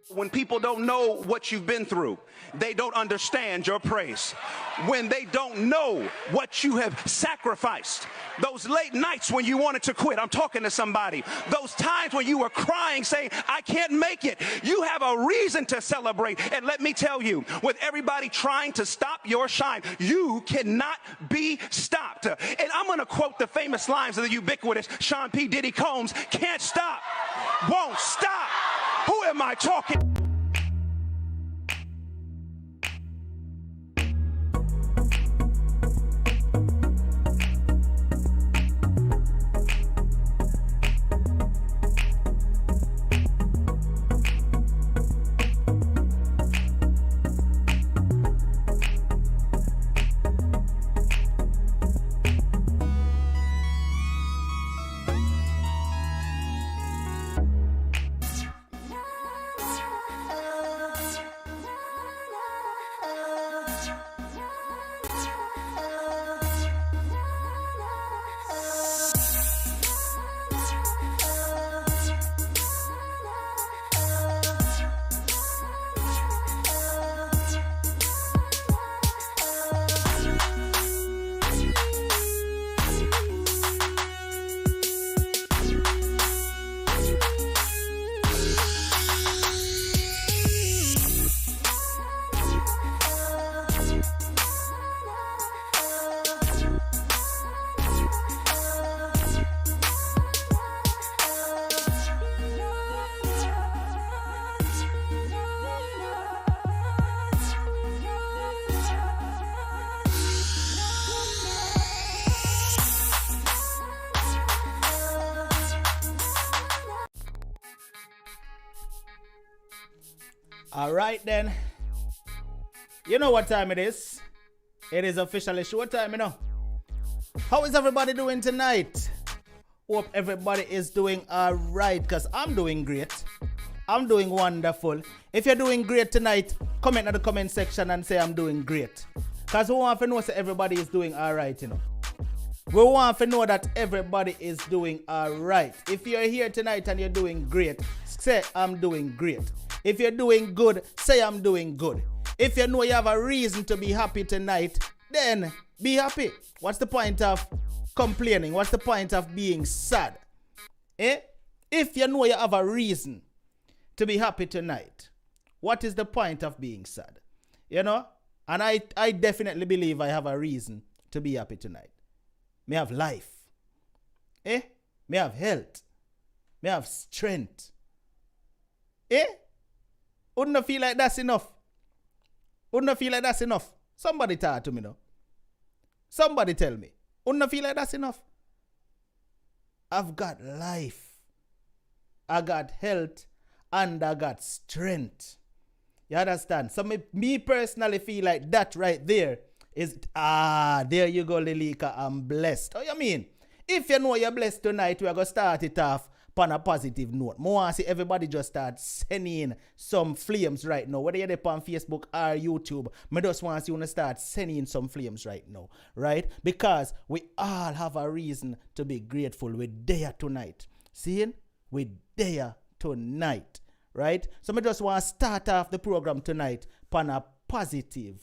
When people don't know what you've been through, they don't understand your praise. When they don't know what you have sacrificed, those late nights when you wanted to quit, I'm talking to somebody, those times when you were crying saying, I can't make it, you have a reason to celebrate. And let me tell you, with everybody trying to stop your shine, you cannot be stopped. And I'm going to quote the famous lines of the ubiquitous Sean P. Diddy Combs, can't stop, won't stop. Who am I talking? All right then. You know what time it is. It is officially show time, you know. How is everybody doing tonight? Hope everybody is doing all right, because I'm doing great. I'm doing wonderful. If you're doing great tonight, comment in the comment section and say I'm doing great. Because we want to know that everybody is doing all right, you know. We want to know that everybody is doing all right. If you're here tonight and you're doing great, say I'm doing great. If you're doing good, say I'm doing good. If you know you have a reason to be happy tonight, then be happy. What's the point of complaining? What's the point of being sad? If you know you have a reason to be happy tonight, what is the point of being sad? You know? And I definitely believe I have a reason to be happy tonight. Me have life. Me have health. Me have strength. Wouldn't I feel like that's enough? Wouldn't I feel like that's enough? Somebody talk to me now. Somebody tell me. Wouldn't I feel like that's enough? I've got life. I got health. And I got strength. You understand? So me personally feel like that right there is, there you go, Lilika, I'm blessed. How you mean? If you know you're blessed tonight, we're going to start it off on a positive note. I want to see everybody just start sending some flames right now. Whether you're on Facebook or YouTube, I just want to see you start sending some flames right now. Right? Because we all have a reason to be grateful. We're there tonight. Seeing? We're there tonight. Right? So I just want to start off the program tonight on a positive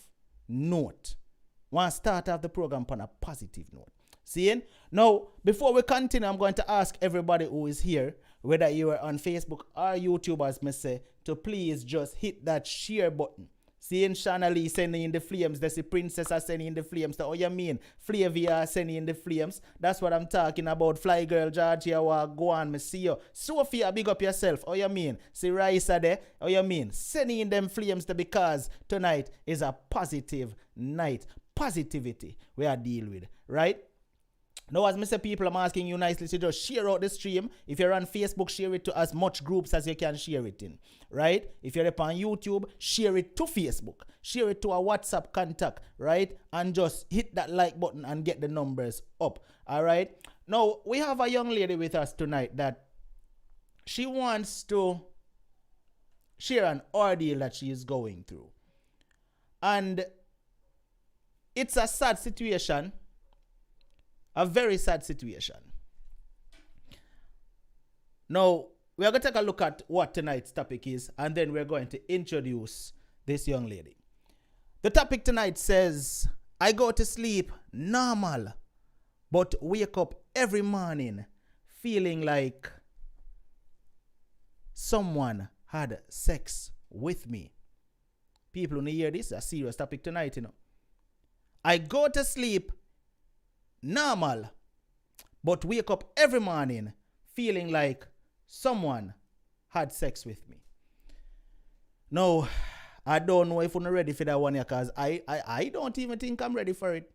note. Want to start off the program on a positive note. Seeing? Now, before we continue, I'm going to ask everybody who is here, whether you are on Facebook or YouTube, as me say, to please just hit that share button. Seeing Shana Lee sending in the flames, that's the princess are sending in the flames. Oh, you mean Flavia sending in the flames? That's what I'm talking about. Fly girl, Georgia, go on, me see you. Sophia, big up yourself. Oh, you mean? See Raisa there? Oh, you mean? Sending in them flames there, because tonight is a positive night. Positivity we are dealing with, right? Now, as Mr. People, I'm asking you nicely to just share out the stream. If you're on Facebook, share it to as much groups as you can share it in, right? If you're up on YouTube, share it to Facebook. Share it to a WhatsApp contact, right? And just hit that like button and get the numbers up, all right? Now, we have a young lady with us tonight that she wants to share an ordeal that she is going through. And it's a sad situation. A very sad situation. Now, we are going to take a look at what tonight's topic is, and then we're going to introduce this young lady. The topic tonight says, I go to sleep normal, but wake up every morning feeling like someone had sex with me. People who hear this, a serious topic tonight, you know. I go to sleep normal, but wake up every morning feeling like someone had sex with me. No, I don't know if I'm ready for that one here, because I don't even think I'm ready for it.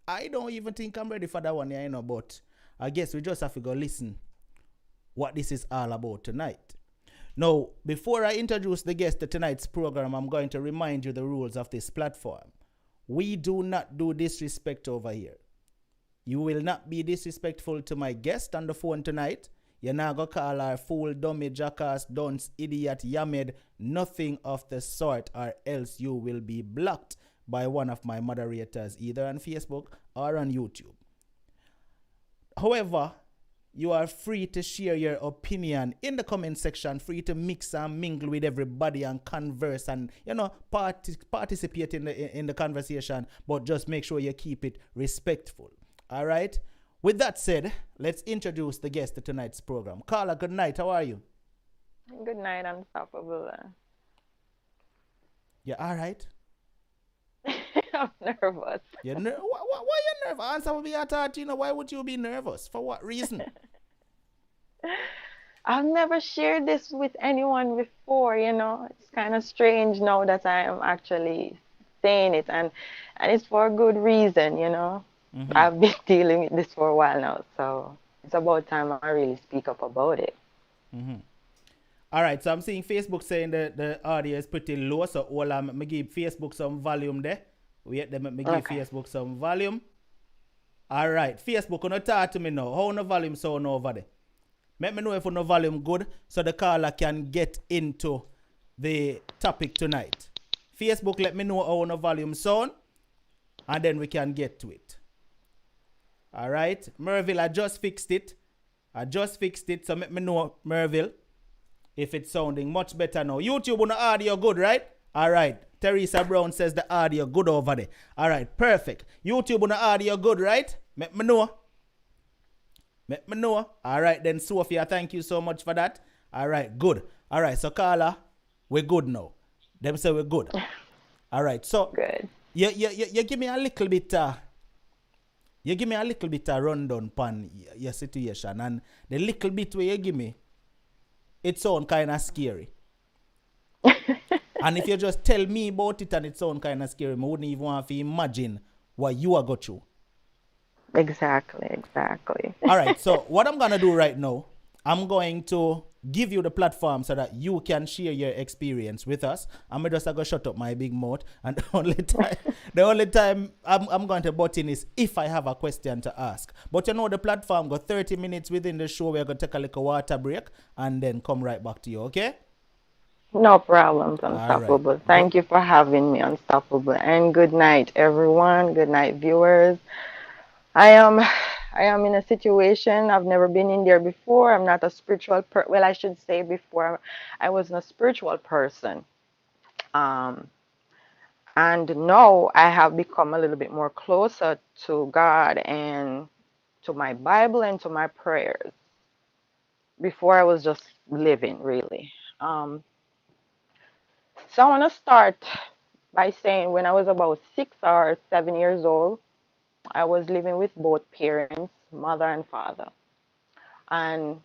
I don't even think I'm ready for that one here, you know, but I guess we just have to go listen what this is all about tonight. Now, before I introduce the guest to tonight's program, I'm going to remind you the rules of this platform. We do not do disrespect over here. You will not be disrespectful to my guest on the phone tonight. You're not going to call her fool, dummy, jackass, dunce, idiot, yamed, nothing of the sort, or else you will be blocked by one of my moderators, either on Facebook or on YouTube. However, you are free to share your opinion in the comment section, free to mix and mingle with everybody and converse and, you know, participate in the conversation, but just make sure you keep it respectful. All right? With that said, let's introduce the guest to tonight's program. Carla, good night. How are you? Good night, Unstoppable. Yeah, all right. I'm nervous. Why you nervous? Answer will be a thought, you know, why would you be nervous? For what reason? I've never shared this with anyone before, you know. It's kind of strange now that I am actually saying it, and it's for a good reason, you know. Mm-hmm. I've been dealing with this for a while now, so it's about time I really speak up about it. Mm-hmm. All right, so I'm seeing Facebook saying that the audio is pretty low, so hold on, me give Facebook some volume there. Wait, let me give Facebook some volume. All right, Facebook, you talk to me now. How no volume sound over there? Let me know if no volume good, so the caller can get into the topic tonight. Facebook, let me know how no volume sound, and then we can get to it. All right, Merville, I just fixed it. So let me know, Merville, if it's sounding much better now. YouTube on the audio good, right? All right. Teresa Brown says the audio good over there. All right, perfect. YouTube on the audio good, right? Let me know. All right, then, Sophia, thank you so much for that. All right, good. All right, so Carla, we're good now. Them say we're good. All right, so good. You give me a little bit. You give me a little bit of rundown on your situation, and the little bit where you give me, it sounds kind of scary. And if you just tell me about it and it sounds kind of scary, I wouldn't even want to imagine what you are going through. Exactly. All right, so what I'm going to do right now, I'm going to give you the platform so that you can share your experience with us. I'm just going to shut up my big mouth, and the only time I'm going to butt in is if I have a question to ask. But you know, the platform got 30 minutes within the show. We're going to take a little water break and then come right back to you, okay? No problems, Unstoppable. Right. Thank you for having me, Unstoppable. And good night, everyone. Good night, viewers. I am in a situation I've never been in there before. I'm not a spiritual well, I should say before I wasn't a spiritual person. And now I have become a little bit more closer to God and to my Bible and to my prayers. Before I was just living, really. So I want to start by saying when I was about 6 or 7 years old, I was living with both parents, mother and father. And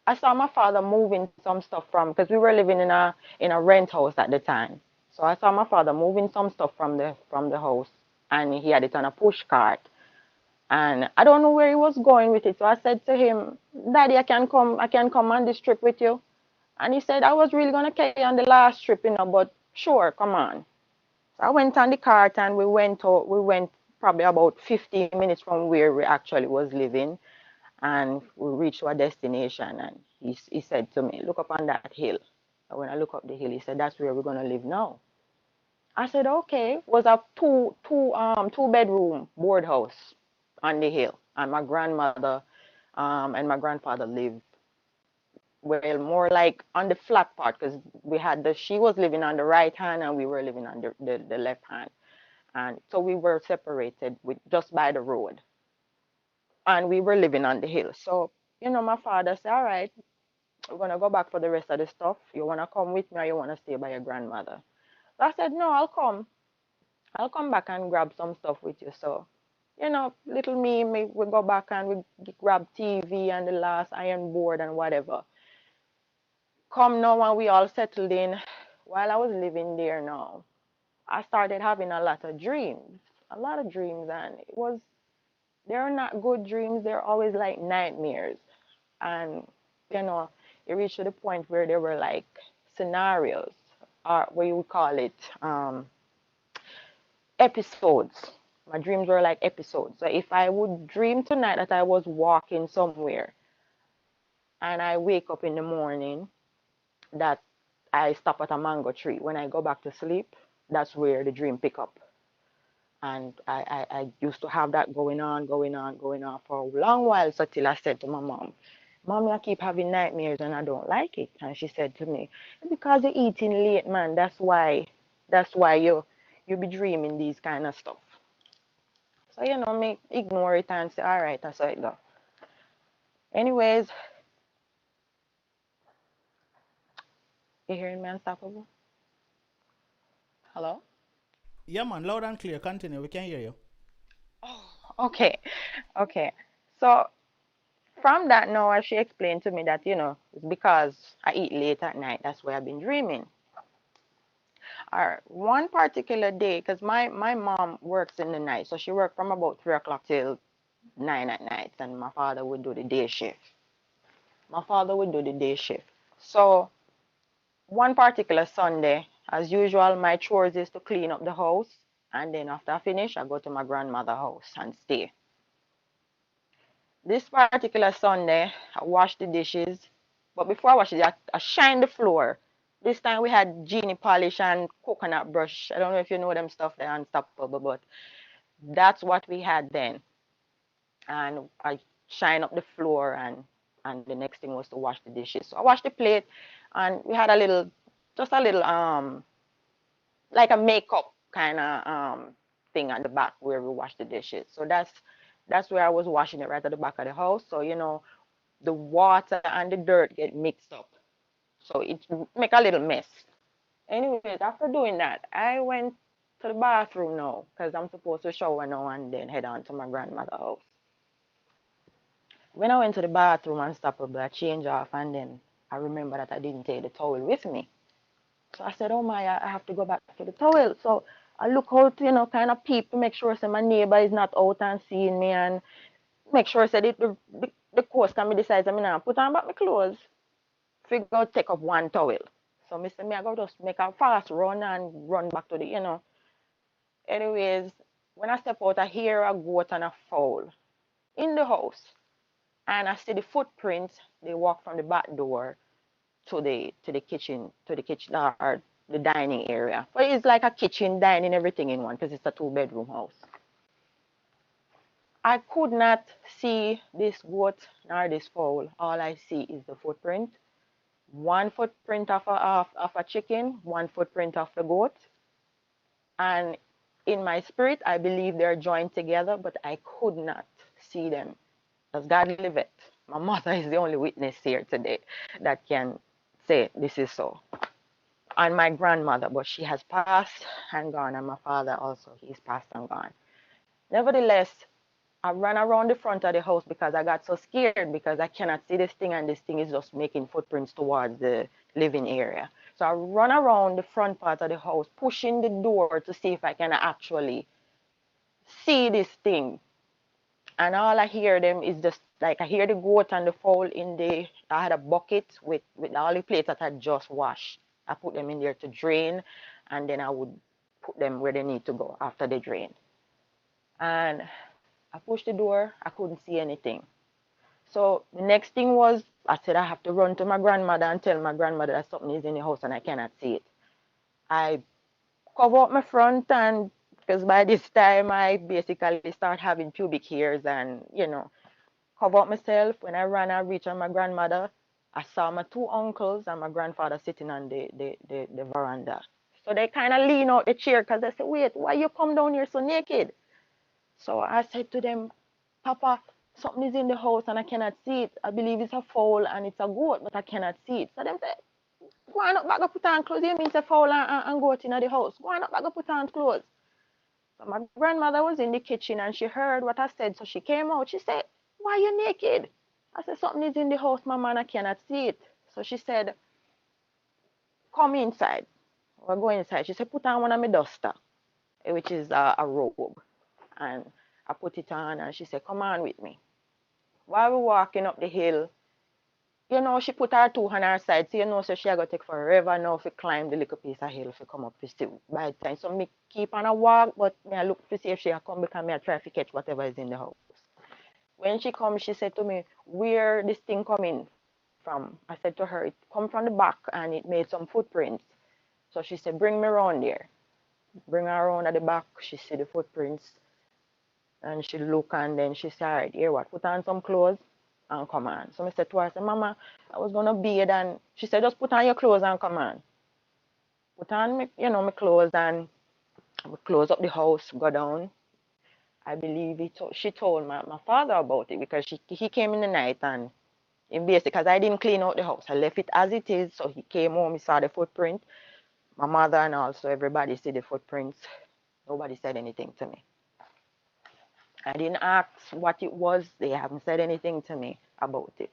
I saw my father moving some stuff from, because we were living in a rent house at the time. So I saw my father moving some stuff from the house, and he had it on a push cart. And I don't know where he was going with it. So I said to him, Daddy, I can come on this trip with you. And he said, I was really going to carry on the last trip, but sure, come on. So I went on the cart and we went probably about 15 minutes from where we actually was living. And we reached our destination, and he said to me, look up on that hill. And when I look up the hill, he said, that's where we're going to live now. I said, okay. It was a two bedroom board house on the hill. And my grandmother and my grandfather lived well, more like on the flat part, because she was living on the right hand and we were living on the left hand. And so we were separated with just by the road. And we were living on the hill. So, my father said, all right, we're going to go back for the rest of the stuff. You want to come with me or you want to stay by your grandmother? So I said, no, I'll come. I'll come back and grab some stuff with you. So, little me, we go back and we grab TV and the last iron board and whatever. Come now when we all settled in, while I was living there now, I started having a lot of dreams. And they're not good dreams. They're always like nightmares. And, it reached to the point where they were like scenarios, or what you would call it, episodes. My dreams were like episodes. So if I would dream tonight that I was walking somewhere and I wake up in the morning that I stop at a mango tree, when I go back to sleep, that's where the dream pick up. And I used to have that going on for a long while. So till I said to my mom, Mommy, I keep having nightmares and I don't like it. And she said to me, because you're eating late, man. That's why you be dreaming these kind of stuff. So, me ignore it and say, all right, that's how it go. Anyways, you hearing me, Unstoppable? Hello? Yeah, man, loud and clear. Continue. We can hear you. Oh, okay. Okay. So from that now, as she explained to me that, it's because I eat late at night. That's why I've been dreaming. Or one particular day, because my mom works in the night. So she worked from about 3 o'clock till 9 at night. And my father would do the day shift. So one particular Sunday, as usual, my chores is to clean up the house. And then after I finish, I go to my grandmother's house and stay. This particular Sunday, I washed the dishes. But before I wash it, I shined the floor. This time we had genie polish and coconut brush. I don't know if you know them stuff, they're unstoppable, but that's what we had then. And I shine up the floor, and the next thing was to wash the dishes. So I washed the plate, and we had just a little like a makeup kind of thing at the back where we wash the dishes. So that's where I was washing it, right at the back of the house. So the water and the dirt get mixed up, so it make a little mess. Anyways, after doing that, I went to the bathroom now because I'm supposed to shower now and then head on to my grandmother's house. When I went to the bathroom Unstoppable, I changed off, and then I remember that I didn't take the towel with me. So I said, oh my, I have to go back to the towel. So I look out, kind of peep to make sure my neighbor is not out and seeing me, and make sure that the coast can be decided. I mean, I put on back my clothes, figure out take up one towel. So I go just make a fast run and run back to the. Anyways, when I step out, I hear a goat and a fowl in the house. And I see the footprints. They walk from the back door to the kitchen, or the dining area. But it's like a kitchen, dining, everything in one, because it's a 2-bedroom house. I could not see this goat nor this fowl. All I see is the footprint. One footprint of a chicken, one footprint of the goat. And in my spirit, I believe they're joined together, but I could not see them. As God liveth, my mother is the only witness here today that can say this is so. And my grandmother, but she has passed and gone, and my father also, he's passed and gone. Nevertheless, I ran around the front of the house because I got so scared because I cannot see this thing, and this thing is just making footprints towards the living area. So I run around the front part of the house, pushing the door to see if I can actually see this thing. And all I hear them is just like I hear the goat and the fowl I had a bucket with all the plates that I just washed. I put them in there to drain, and then I would put them where they need to go after they drain. And I pushed the door, I couldn't see anything. So the next thing was, I said I have to run to my grandmother and tell my grandmother that something is in the house and I cannot see it. I cover up my front, and because by this time I basically start having pubic hairs and, cover up myself. When I ran, I reached on my grandmother. I saw my two uncles and my grandfather sitting on the veranda. So they kind of lean out the chair because they said, wait, why you come down here so naked? So I said to them, Papa, something is in the house and I cannot see it. I believe it's a fowl and it's a goat, but I cannot see it. So them said, go on up back and put on clothes. You mean it's a fowl and goat in the house. Go on up back and put on clothes. So my grandmother was in the kitchen and she heard what I said. So she came out. She said, why are you naked? I said, something is in the house, Mama, and I cannot see it. So she said, come inside. We'll go inside. She said, put on one of my duster, which is a robe. And I put it on and she said, come on with me. While we're walking up the hill, you know, she put her two on her side. So, you know, so she had to take forever now to climb the little piece of hill to come up to see by the time. So me keep on a walk, but me I look to see if she come because me I try to catch whatever is in the house. When she come, she said to me, where this thing coming from? I said to her, it come from the back and it made some footprints. So she said, bring me around there. Bring her around at the back. She see the footprints. And she look and then she said, all right, here what? Put on some clothes and come on. So I said to her, I said, Mama, I was going to bathe. And she said, just put on your clothes and come on. Put on, my, you know, my clothes and we close up the house, go down. I believe she told my father about it because he came in the night and in basic, because I didn't clean out the house. I left it as it is. So he came home, he saw the footprint. My mother and also everybody see the footprints. Nobody said anything to me. I didn't ask what it was. They haven't said anything to me about it.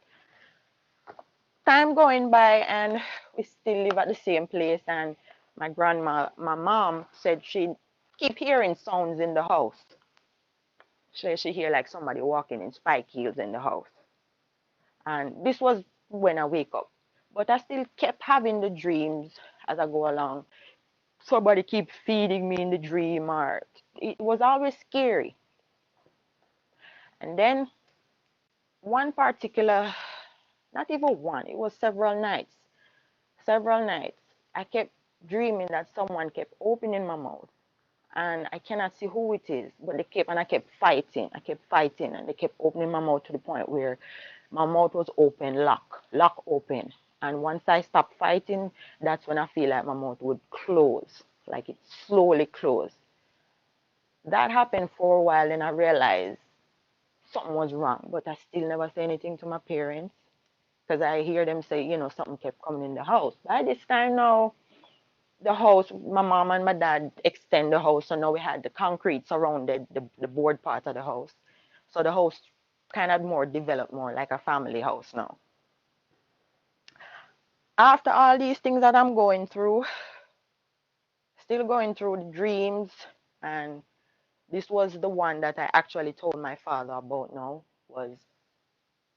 Time going by and we still live at the same place, and my grandma, my mom said she keep hearing sounds in the house. She hear like somebody walking in spike heels in the house. And this was when I wake up. But I still kept having the dreams as I go along. Somebody keep feeding me in the dream, or it was always scary. And then one particular, not even one, it was several nights, I kept dreaming that someone kept opening my mouth. And I cannot see who it is, but I kept fighting. And they kept opening my mouth to the point where my mouth was open, lock open. And once I stopped fighting, that's when I feel like my mouth would close, like it slowly closed. That happened for a while, and I realized something was wrong, but I still never say anything to my parents because I hear them say, you know, something kept coming in the house. By this time now, the house, my mom and my dad extend the house, so now we had the concrete surrounded the board part of the house. So the house kind of more developed more like a family house now. After all these things that I'm going through, still going through the dreams, and this was the one that I actually told my father about now, was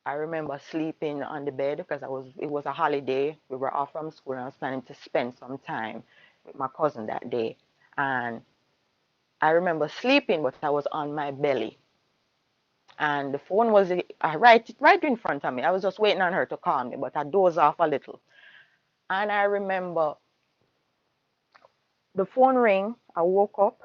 I remember sleeping on the bed because it was a holiday. We were off from school and I was planning to spend some time with my cousin that day. And I remember sleeping, but I was on my belly. And the phone was right in front of me. I was just waiting on her to call me, but I dozed off a little. And I remember the phone ring. I woke up.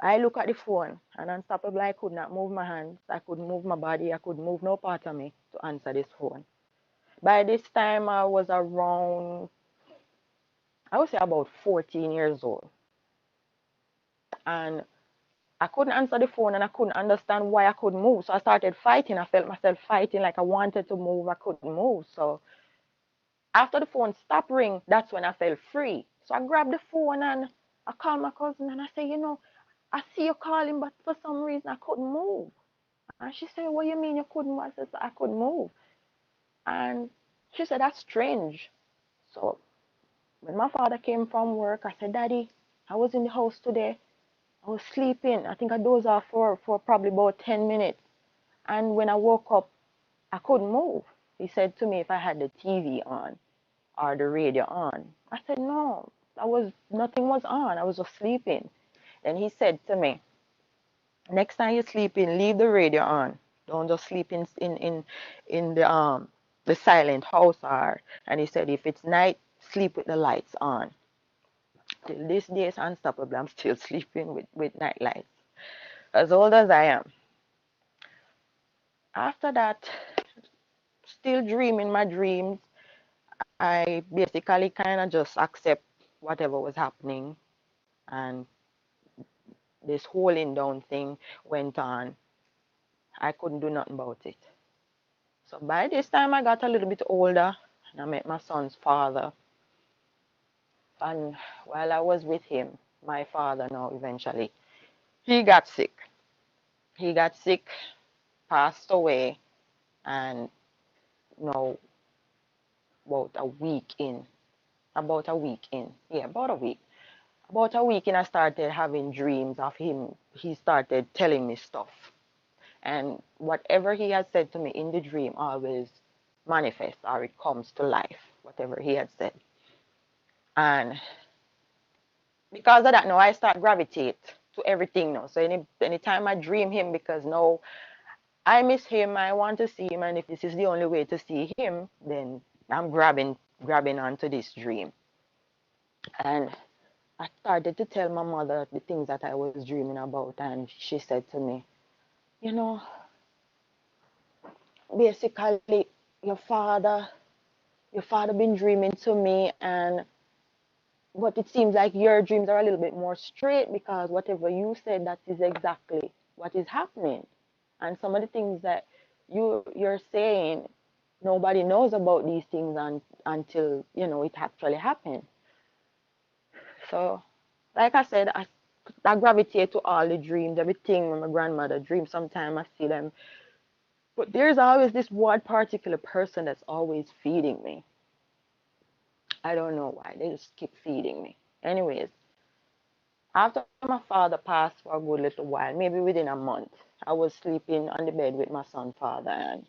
I look at the phone, and unstoppably, I could not move my hands. I couldn't move my body. I couldn't move no part of me to answer this phone. By this time, I was around, I would say about 14 years old. And I couldn't answer the phone and I couldn't understand why I couldn't move. So I started fighting. I felt myself fighting like I wanted to move. I couldn't move. So after the phone stopped ringing, that's when I felt free. So I grabbed the phone and I called my cousin and I said, you know, I see you calling, but for some reason I couldn't move. And she said, what do you mean you couldn't move? I said, I couldn't move. And she said, that's strange. So when my father came from work, I said, Daddy, I was in the house today. I was sleeping. I think I dozed off for probably about 10 minutes. And when I woke up, I couldn't move. He said to me if I had the TV on or the radio on. I said, no, nothing was on. I was just sleeping. Then he said to me, next time you're sleeping, leave the radio on. Don't just sleep in the silent house. And he said, if it's night, sleep with the lights on. Till this day is unstoppable. I'm still sleeping with night lights. As old as I am. After that, still dream in my dreams. I basically kind of just accept whatever was happening, and this holding down thing went on. I couldn't do nothing about it. So by this time, I got a little bit older, and I met my son's father. And while I was with him, my father now eventually, he got sick. He got sick, passed away, and now about a week in, about a week in, I started having dreams of him. He started telling me stuff. And whatever he had said to me in the dream always manifests, or it comes to life, whatever he had said. And because of that, now I start gravitate to everything now. So anytime I dream him, because now I miss him, I want to see him, and if this is the only way to see him, then I'm grabbing onto this dream. And I started to tell my mother the things that I was dreaming about, and she said to me, you know, basically your father been dreaming to me, and but it seems like your dreams are a little bit more straight, because whatever you said, that is exactly what is happening. And some of the things that you're saying, nobody knows about these things until it actually happened. So like I said, I gravitate to all the dreams, everything when my grandmother dreams. Sometimes I see them, but there's always this one particular person that's always feeding me. I don't know why, they just keep feeding me. Anyways, after my father passed for a good little while, maybe within a month, I was sleeping on the bed with my son father, and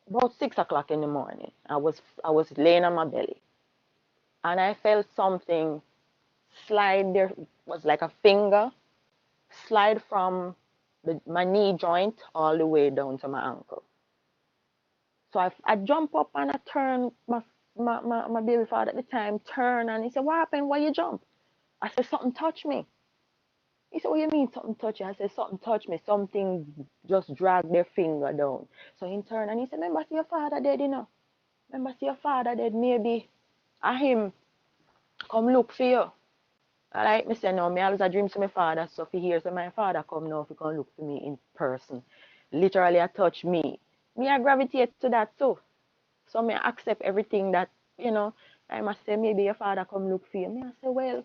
about 6 o'clock in the morning, I was laying on my belly, and I felt something slide. There was like a finger slide from my knee joint all the way down to my ankle. So I jump up and I turn. My baby father at the time turned, and he said, "What happened? Why you jump?" I said, "Something touched me." He said, "What you mean something touched you?" I said, "Something touched me. Something just dragged their finger down." So he turned and he said, "Remember, see your father dead, Remember, see your father dead. Maybe I him come look for you." I like me say, no, me always a dream to my father, so if he hears that my father come now, if he can look for me in person, literally I touch me. Me I gravitate to that too. So me accept everything that, I must say, maybe your father come look for you. Me I say, well,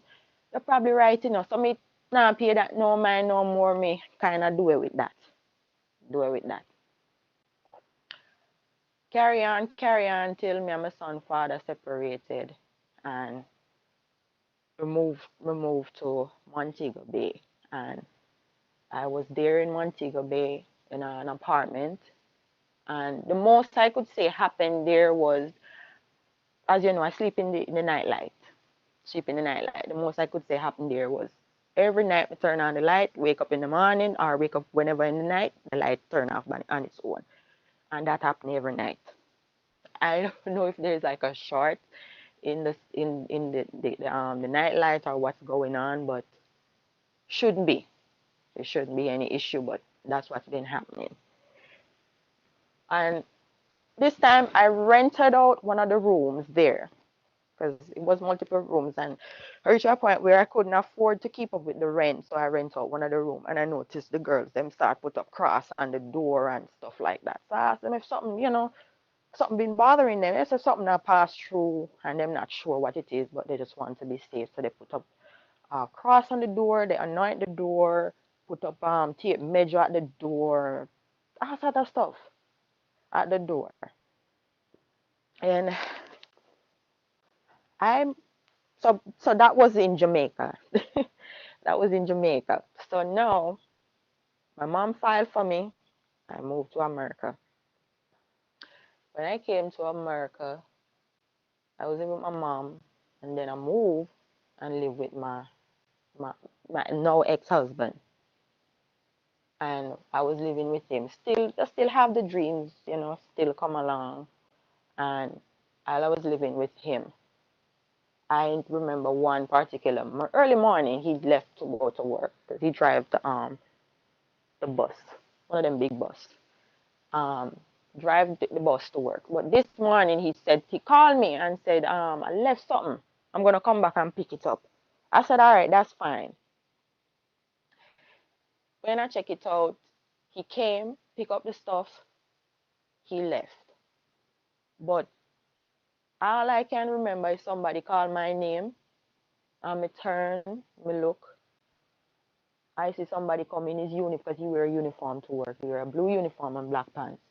you're probably right, So me not pay that no mind no more. Me kind of do it with that. Carry on till me and my son father separated, and we moved to Montego Bay. And I was there in Montego Bay in an apartment. And the most I could say happened there was, as you know, I sleep in the nightlight. The most I could say happened there was every night I turn on the light, wake up in the morning, or wake up whenever in the night, the light turn off on its own. And that happened every night. I don't know if there's like a short in the night light or what's going on, but shouldn't be. There shouldn't be any issue, but that's what's been happening. And this time I rented out one of the rooms there, because it was multiple rooms, and I reached a point where I couldn't afford to keep up with the rent, so I rent out one of the rooms. And I noticed the girls them start put up cross on the door and stuff like that. So I asked them if something, something been bothering them. They said something that passed through and them not sure what it is, but they just want to be safe, so they put up a cross on the door, they anoint the door, put up tape measure at the door, all sort of stuff at the door. And I'm so that was in Jamaica. That was in Jamaica. So now my mom filed for me. I moved to America. When I came to America, I was living with my mom, and then I moved and lived with my now ex-husband. And I was living with him. I still have the dreams, still come along. And while I was living with him, I remember one particular early morning, he left to go to work because he drives the bus, one of them big bus. drive the bus to work. But this morning he said, he called me and said, I left something. I'm going to come back and pick it up. I said, all right, that's fine. When I check it out, he came, pick up the stuff, he left. But all I can remember is somebody called my name, and me turn, me look. I see somebody come in his uniform, because he wear a uniform to work. He wear a blue uniform and black pants.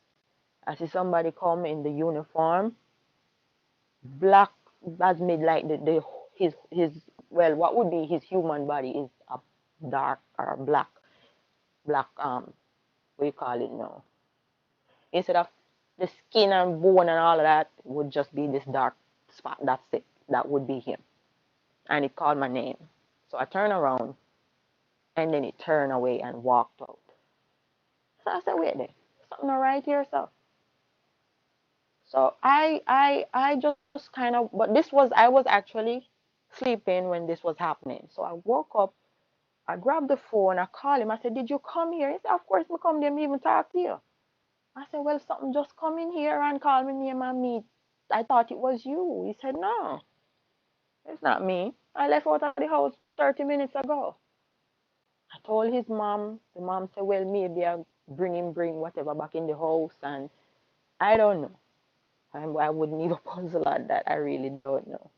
I see somebody come in the uniform, black, that's made like his well, what would be his human body is a dark or black, what you call it now? Instead of the skin and bone and all of that, it would just be this dark spot. That's it. That would be him. And he called my name. So I turned around, and then he turned away and walked out. So I said, wait there, something not right here, so. So I just kind of, but I was actually sleeping when this was happening. So I woke up, I grabbed the phone, I called him, I said, did you come here? He said, of course I come there, me even talk to you. I said, well, something just come in here and call me name and me. I thought it was you. He said, no, it's not me. I left out of the house 30 minutes ago. I told his mom. The mom said, well, maybe I'll bring whatever back in the house. And I don't know. I wouldn't even puzzle at that. I really don't know.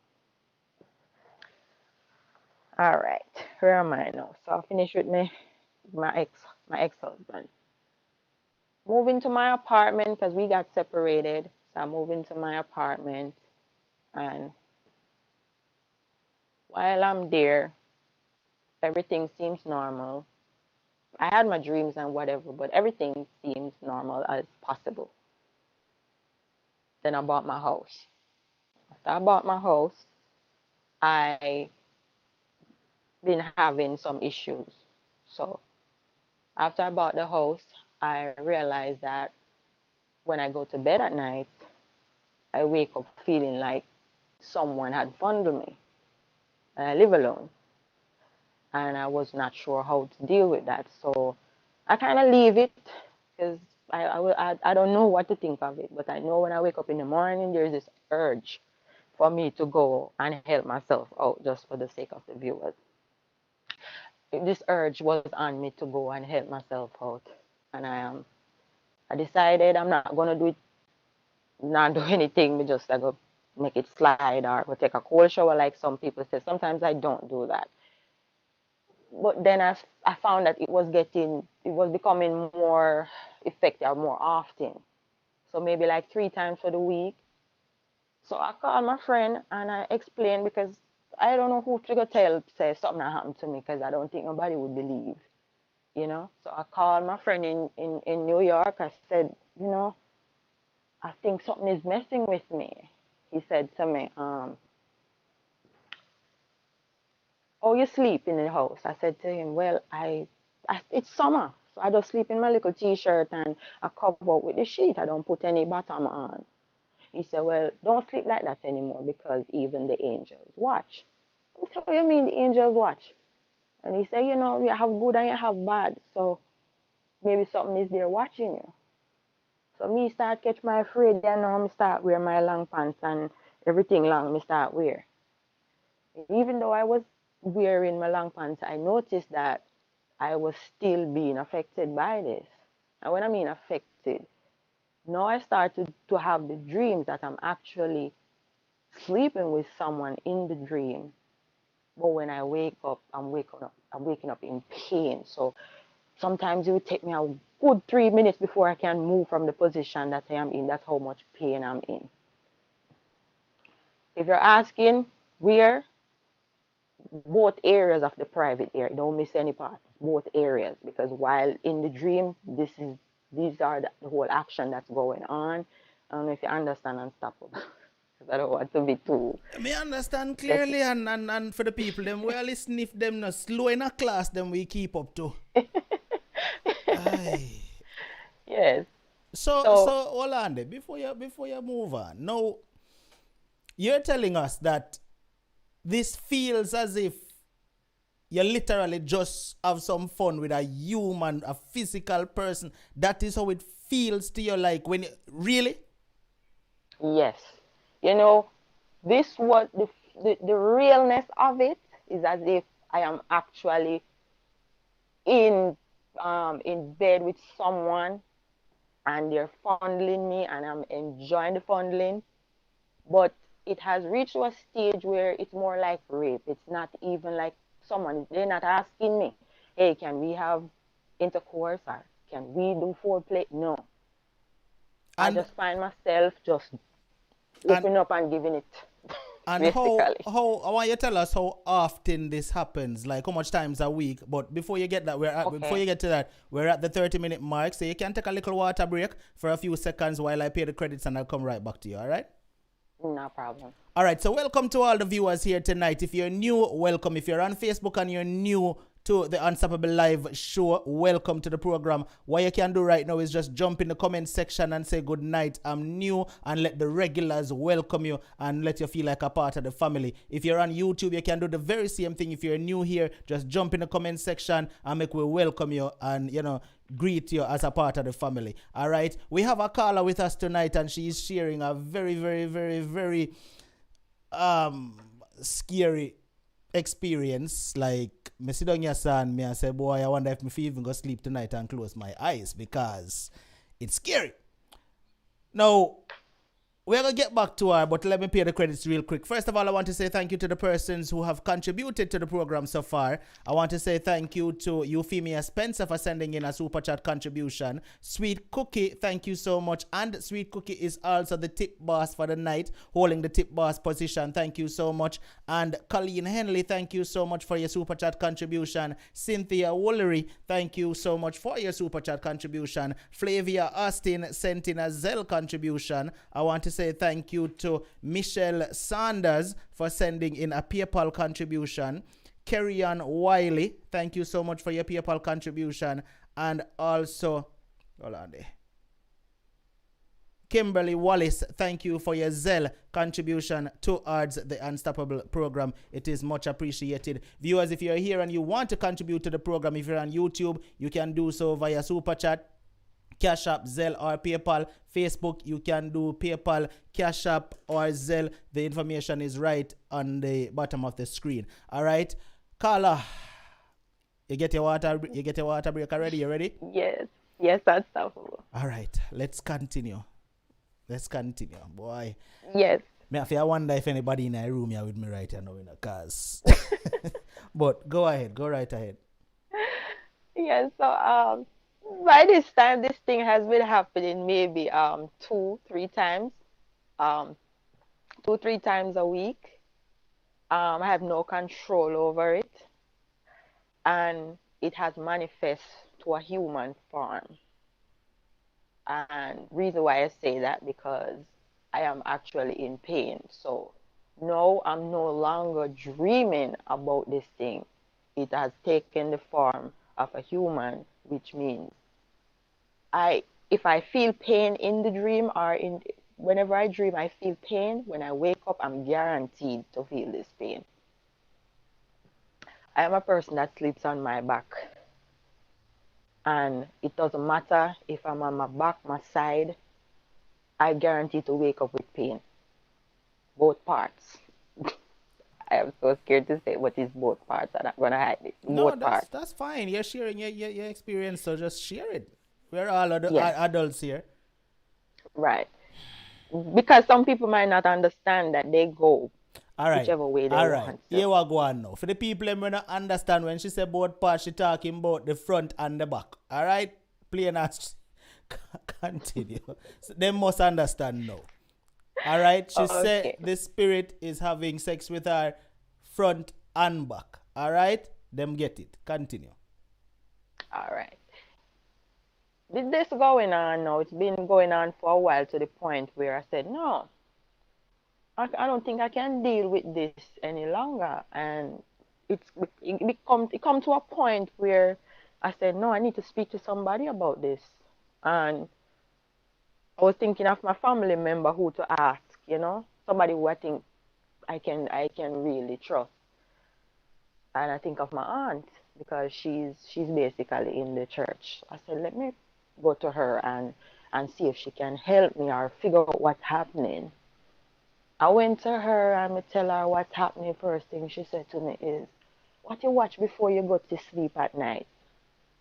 All right. Where am I now? So I finished with my ex-husband. Moving to my apartment because we got separated. So I moved into my apartment. And while I'm there, everything seems normal. I had my dreams and whatever, but everything seems normal as possible. Then I bought my house. After I bought my house, I been having some issues. So after I bought the house, I realized that when I go to bed at night, I wake up feeling like someone had fondled me. And I live alone. And I was not sure how to deal with that. So I kind of leave it because I don't know what to think of it. But I know when I wake up in the morning, there's this urge for me to go and help myself out, just for the sake of the viewers. This urge was on me to go and help myself out. And I decided I'm not going to do it, not do anything. I go make it slide or go take a cold shower like some people say. Sometimes I don't do that. But then I found that it was becoming more effective more often. So maybe like 3 times for the week. So I called my friend and I explained, because I don't know who to go tell, say something happened to me, because I don't think nobody would believe, you know. So I called my friend in New York. I said, you know, I think something is messing with me. He said to me, oh, you sleep in the house? I said to him, well, it's summer, so I just sleep in my little t-shirt and I cover up with the sheet. I don't put any bottom on. He said, well, don't sleep like that anymore, because even the angels watch. I said, what do you mean the angels watch? And he said, you know, you have good and you have bad, so maybe something is there watching you. So me start catch my afraid, then now me start wear my long pants and everything long me start wear. Even though I was wearing my long pants, I noticed that I was still being affected by this. And when I mean affected, now I started to have the dreams that I'm actually sleeping with someone in the dream. But when I wake up, I'm waking up in pain. So sometimes it would take me a good 3 minutes before I can move from the position that I am in. That's how much pain I'm in. If you're asking where, both areas of the private area, don't miss any part, both areas, because while in the dream, these are the whole action that's going on. I don't know if you understand Unstoppable, because I don't want to be too. Me understand clearly, and for the people, them we listen, if them not slow in a class, then we keep up to. Yes. So hold on there, before you move on. Now, you're telling us that this feels as if you literally just have some fun with a human, a physical person. That is how it feels to you like when you, really? Yes. You know, this what the realness of it is as if I am actually in in bed with someone and they're fondling me and I'm enjoying the fondling. But it has reached to a stage where it's more like rape. It's not even like someone, they're not asking me, hey, can we have intercourse or can we do foreplay? No. I And just find myself just and opening up and giving it, and basically. how I want you to tell us how often this happens, like how much times a week. But before you get that, before Okay, you get to that, we're at the 30-minute mark, so you can take a little water break for a few seconds while I pay the credits, and I'll come right back to you. All right? no problem. All right, so welcome to all the viewers here tonight. If you're new, welcome. If you're on Facebook and you're new to the Unstoppable Live show, welcome to the program. What you can do right now is just jump in the comment section and say good night, I'm new, and let the regulars welcome you and let you feel like a part of the family. If you're on YouTube, you can do the very same thing. If you're new here, just jump in the comment section and make we welcome you and, you know, greet you as a part of the family. All right, we have a Carla with us tonight, and she is sharing a very, very, very, very scary experience. Like, me sit down here and me and say, boy, I wonder if me feel even go sleep tonight and close my eyes because it's scary. Now, we're going to get back to her, but let me pay the credits real quick. First of all, I want to say thank you to the persons who have contributed to the program so far. I want to say thank you to Euphemia Spencer for sending in a super chat contribution. Sweet Cookie, thank you so much. And Sweet Cookie is also the tip boss for the night, holding the tip boss position. Thank you so much. And Colleen Henley, thank you so much for your super chat contribution. Cynthia Woolery, thank you so much for your super chat contribution. Flavia Austin sent in a ZELLE contribution. I want to say thank you to Michelle Sanders for sending in a PayPal contribution. Kerryon Wiley, thank you so much for your PayPal contribution. And also, hold on there. Kimberly Wallace, thank you for your ZELLE contribution towards the Unstoppable program. It is much appreciated. Viewers, if you're here and you want to contribute to the program, if you're on YouTube, you can do so via Super Chat, Cash App, ZELLE, or PayPal. Facebook, you can do PayPal, Cash App, or ZELLE. The information is right on the bottom of the screen. All right, Carla, you get your water break already? You ready? Yes, yes, unstoppable. All right, let's continue. Boy. Yes. I wonder if anybody in the room here with me right here now in a cars. But go ahead, go right ahead. Yes, so by this time this thing has been happening maybe two, three times. Um 2, 3 times a week. I have no control over it, and it has manifest to a human form. And reason why I say that, because I am actually in pain. So no, I'm no longer dreaming about this thing. It has taken the form of a human, which means if I feel pain in the dream or whenever I dream, I feel pain. When I wake up, I'm guaranteed to feel this pain. I am a person that sleeps on my back, and it doesn't matter if I'm on my back, my side, I guarantee to wake up with pain. Both parts. I am so scared to say what is both parts. I'm not gonna hide it. No, Both parts. that's fine. You're sharing your experience, so just share it. We're all Yes, adults here. right. Because some people might not understand that they go All right. whichever way they All right. want to. Here we go on now. For the people who don't understand, when she said both parts, she talking about the front and the back. All right? Plain as continue. So they must understand now. All right? She said Okay. the spirit is having sex with her front and back. All right? Them get it. Continue. All right. With this going on now, it's been going on for a while, to the point where I said, no, I don't think I can deal with this any longer. And it come to a point where I said, no, I need to speak to somebody about this. And I was thinking of my family member who to ask, somebody who I think I can really trust. And I think of my aunt, because she's basically in the church. I said, let me go to her and and see if she can help me or figure out what's happening. I went to her and I tell her what's happening. First thing she said to me is, what you watch before you go to sleep at night?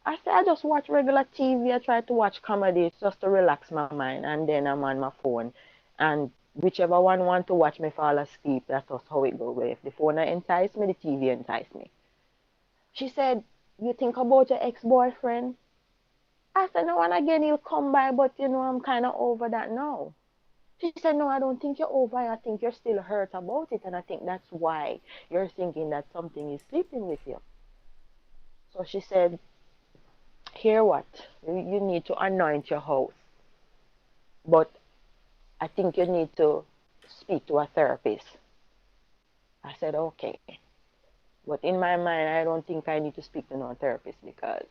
I said, I just watch regular TV. I try to watch comedy just to relax my mind, and then I'm on my phone. And whichever one want to watch me fall asleep, that's just how it goes. If the phone entice me, the TV entice me. She said, you think about your ex-boyfriend? I said, no, and again, he'll come by, but, I'm kind of over that now. She said, no, I don't think you're over it. I think you're still hurt about it, and I think that's why you're thinking that something is sleeping with you. So she said, hear what? You need to anoint your house. But I think you need to speak to a therapist. I said, okay. But in my mind, I don't think I need to speak to no therapist, because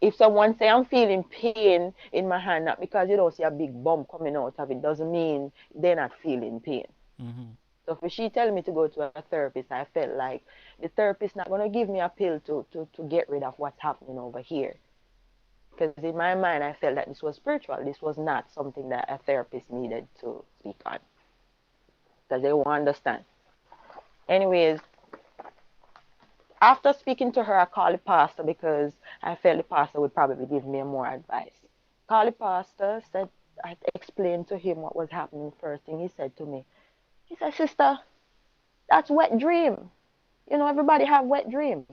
if someone say I'm feeling pain in my hand, not because you don't see a big bump coming out of it, doesn't mean they're not feeling pain. So if she tell me to go to a therapist, I felt like the therapist not going to give me a pill to get rid of what's happening over here. Because in my mind, I felt that this was spiritual. This was not something that a therapist needed to speak on, because they won't understand. Anyways, after speaking to her, I called the pastor because I felt the pastor would probably give me more advice. Called the pastor, said, I explained to him what was happening. First thing he said to me, he said, sister, that's wet dream. Everybody have wet dream.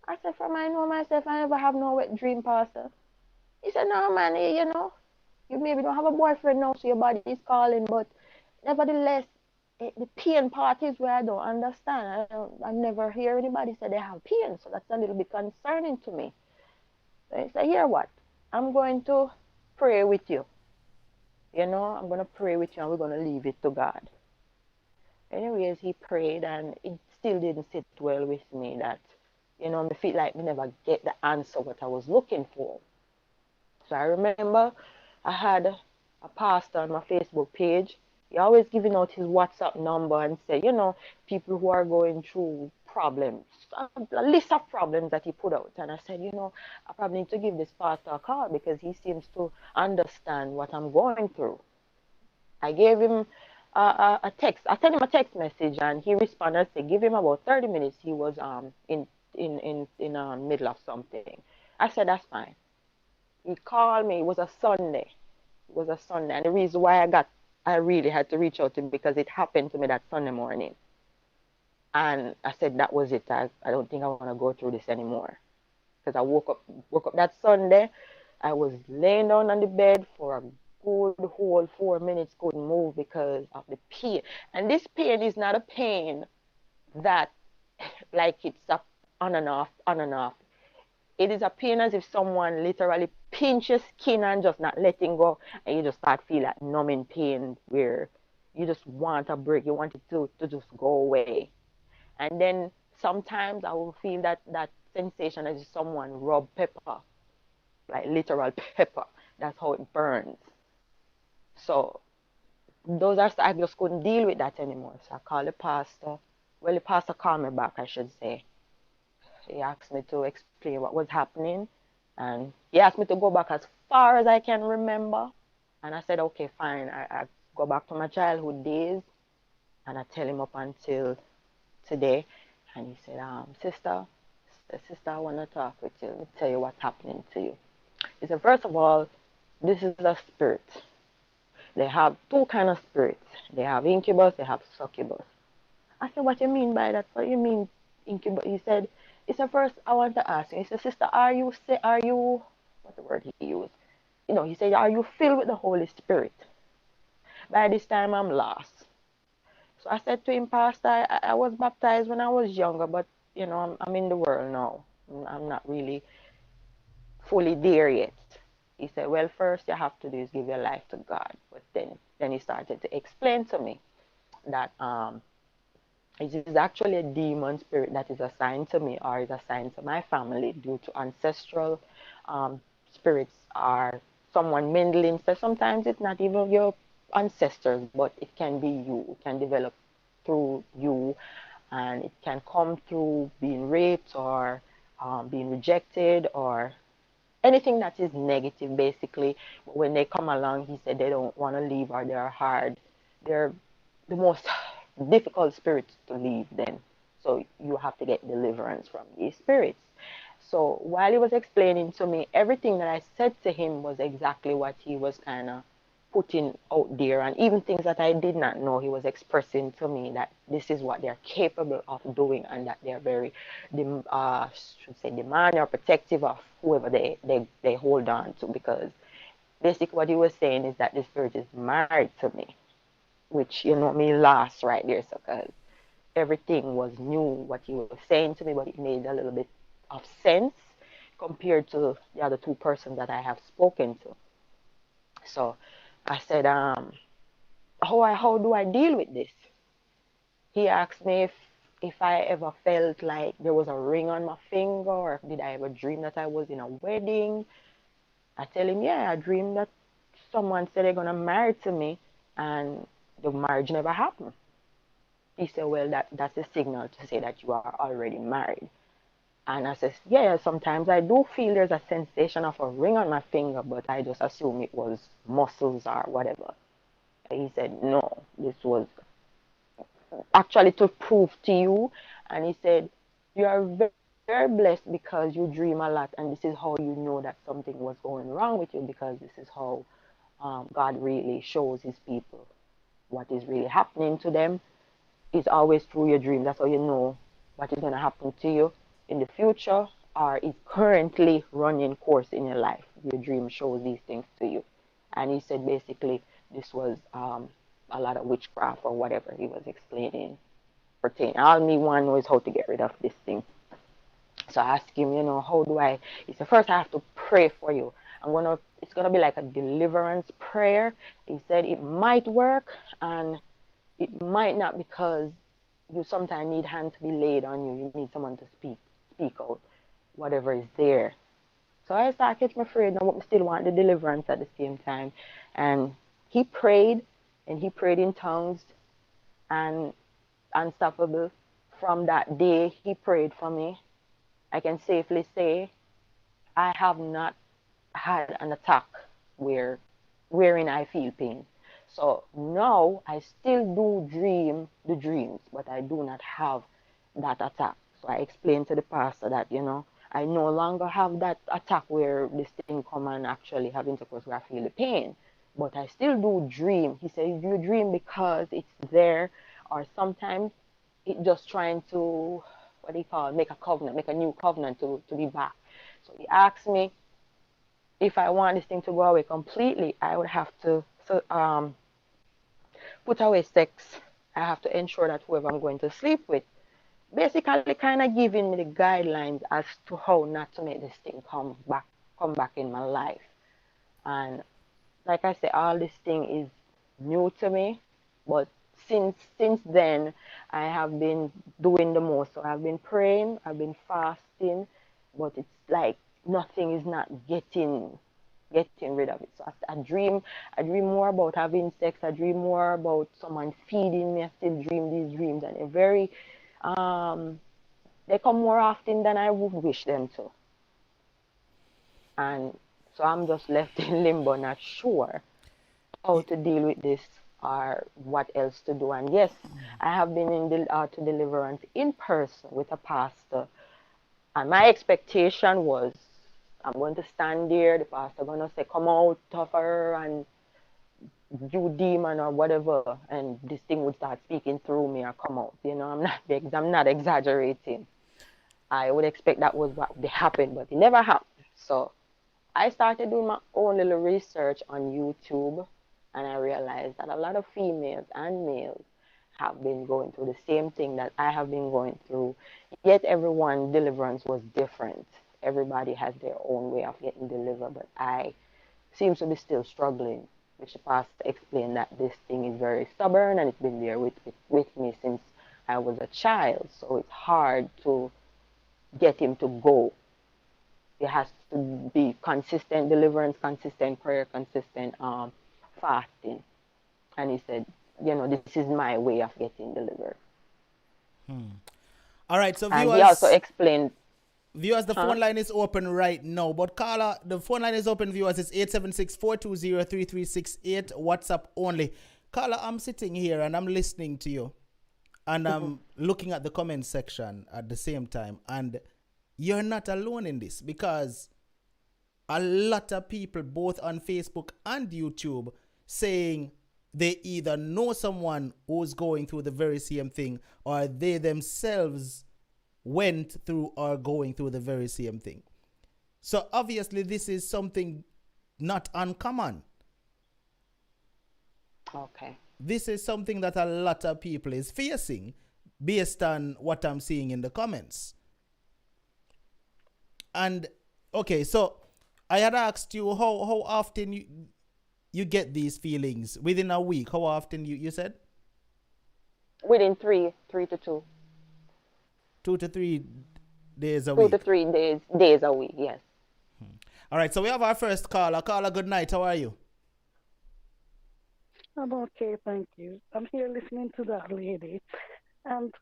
I said, from I know myself, I never have no wet dream, pastor. He said, no, man, you maybe don't have a boyfriend now, so your body is calling, but nevertheless, the pain part is where I don't understand. I never hear anybody say they have pain, so that's a little bit concerning to me. So he said, hear what? I'm going to pray with you. I'm going to pray with you, and we're going to leave it to God. Anyways, he prayed, and it still didn't sit well with me that, I feel like we never get the answer what I was looking for. So I remember I had a pastor on my Facebook page. He always giving out his WhatsApp number and say, people who are going through problems, a list of problems that he put out. And I said, I probably need to give this pastor a call because he seems to understand what I'm going through. I gave him a text. I sent him a text message, and he responded and said, give him about 30 minutes. He was in middle of something. I said, that's fine. He called me. It was a Sunday. And the reason why I really had to reach out to him because it happened to me that Sunday morning. And I said, that was it. I don't think I want to go through this anymore. Because I woke up that Sunday. I was laying down on the bed for a good whole 4 minutes, couldn't move because of the pain. And this pain is not a pain that, like, it's up on and off. It is a pain as if someone literally pinches skin and just not letting go, and you just start feel that numbing pain where you just want a break. You want it to just go away. And then sometimes I will feel that sensation as if someone rub pepper, like literal pepper. That's how it burns. So I just couldn't deal with that anymore. So I called the pastor. Well, the pastor called me back, I should say. He asked me to explain what was happening, and he asked me to go back as far as I can remember. And I said, okay, fine. I go back to my childhood days, and I tell him up until today. And he said, sister, I want to talk with you. Let me tell you what's happening to you. He said, first of all, this is a spirit. They have two kinds of spirits. They have incubus, they have succubus. I said, what do you mean by that? What do you mean incubus? He said, first I want to ask you. He said, sister, are you, what's the word he used? He said, are you filled with the Holy Spirit? By this time, I'm lost. So I said to him, pastor, I was baptized when I was younger, but, I'm in the world now. I'm not really fully there yet. He said, well, first you have to do is give your life to God. But then he started to explain to me that it is actually a demon spirit that is assigned to me or is assigned to my family due to ancestral spirits or someone mending. So sometimes it's not even your ancestors, but it can be you. It can develop through you, and it can come through being raped or being rejected or anything that is negative, basically. When they come along, he said they don't want to leave or they're hard. They're the most difficult spirits to leave then. So you have to get deliverance from these spirits. So while he was explaining to me, everything that I said to him was exactly what he was kind of putting out there, and even things that I did not know, he was expressing to me that this is what they're capable of doing, and that they're very, should say, demanding or protective of whoever they hold on to. Because basically what he was saying is that the spirit is married to me, which, you know, me lost right there. So because everything was new, what he was saying to me, but it made a little bit of sense compared to the other two persons that I have spoken to. So I said, how do I deal with this? He asked me if I ever felt like there was a ring on my finger, or did I ever dream that I was in a wedding. I tell him, yeah, I dreamed that someone said they're gonna marry to me, and the marriage never happened. He said, well, that's a signal to say that you are already married. And I said, yeah, sometimes I do feel there's a sensation of a ring on my finger, but I just assume it was muscles or whatever. He said, no, this was actually to prove to you. And he said, you are very, very blessed because you dream a lot, and this is how you know that something was going wrong with you, because this is how God really shows his people what is really happening to them. It's always through your dream. That's how you know what is going to happen to you in the future, or is currently running course in your life. Your dream shows these things to you. And he said basically this was a lot of witchcraft or whatever he was explaining. All me one knows how to get rid of this thing. So I asked him, you know, how do I? He said, first I have to pray for you. It's gonna be like a deliverance prayer. He said it might work and it might not, because you sometimes need hands to be laid on you. You need someone to speak out whatever is there. So I started catching my afraid, but I still want the deliverance at the same time. And he prayed, and he prayed in tongues, and unstoppable. From that day, he prayed for me. I can safely say I have not had an attack wherein I feel pain. So now I still do dream the dreams, but I do not have that attack. So I explained to the pastor that, you know, I no longer have that attack where this thing come and actually have intercourse where I feel the pain. But I still do dream. He said, you dream because it's there, or sometimes it just trying to, what do you call it, make a covenant, make a new covenant to be back. So he asked me, if I want this thing to go away completely, I would have to put away sex. I have to ensure that whoever I'm going to sleep with, basically kind of giving me the guidelines as to how not to make this thing come back in my life. And like I said, all this thing is new to me, but since then I have been doing the most. So I've been praying, I've been fasting, but it's like nothing is not getting rid of it. So I dream more about having sex. I dream more about someone feeding me. I still dream these dreams, and they're very they come more often than I would wish them to. And so I'm just left in limbo, not sure how to deal with this or what else to do. And yes, I have been in to Deliverance in person with a pastor, and my expectation was I'm going to stand there, the pastor going to say, come out of her and you demon or whatever, and this thing would start speaking through me or come out. You know, I'm not exaggerating. I would expect that was what would happen, but it never happened. So I started doing my own little research on YouTube, and I realized that a lot of females and males have been going through the same thing that I have been going through, yet everyone deliverance was different. Everybody has their own way of getting delivered, but I seem to be still struggling, which the pastor explained that this thing is very stubborn and it's been there with me since I was a child, so it's hard to get him to go. It has to be consistent deliverance, consistent prayer, consistent fasting. And he said, you know, this is my way of getting delivered. All right, so And viewers. he also explained. Viewers, the phone line is open right now. But Carla, the phone line is open, viewers. It's 876-420-3368. WhatsApp only. Carla, I'm sitting here and I'm listening to you. And I'm looking at the comment section at the same time. And you're not alone in this, because a lot of people, both on Facebook and YouTube, saying they either know someone who's going through the very same thing, or they themselves went through or going through the very same thing. So obviously this is something not uncommon. Okay. This is something that a lot of people is facing based on what I'm seeing in the comments. And okay, so I had asked you how often you get these feelings within a week. How often you said? Within 3 to 2. 2 to 3 days a 2 week. to 3 days a week, yes. All right, so we have our first caller. Caller, good night. How are you? I'm okay, thank you. I'm here listening to that lady, and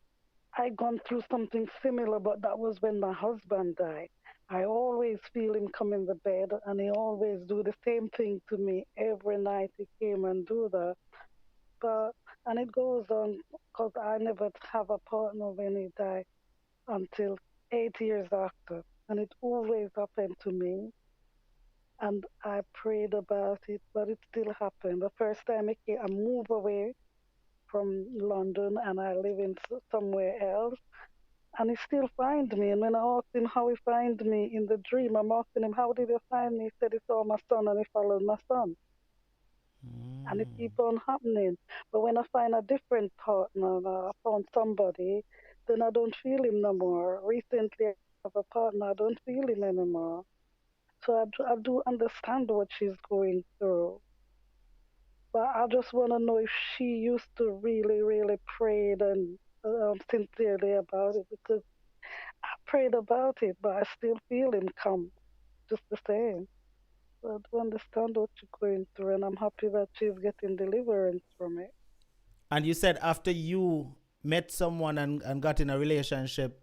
I gone through something similar, but that was when my husband died. I always feel him come in the bed, and he always do the same thing to me every night. He came and do that, and it goes on because I never have a partner when he died until 8 years after, and it always happened to me. And I prayed about it, but it still happened. The first time I came, I moved away from London and I live in somewhere else. And he still find me. And when I asked him how he find me in the dream, I'm asking him, how did you find me? He said he saw my son and he followed my son. And it keeps on happening. But when I find a different partner, I found somebody, then I don't feel him no more. Recently, I have a partner, I don't feel him anymore. So I do understand what she's going through. But I just want to know if she used to really, really pray and sincerely about it, because I prayed about it, but I still feel him come just the same. So I do understand what you're going through, and I'm happy that she's getting deliverance from it. And you said after you met someone and got in a relationship,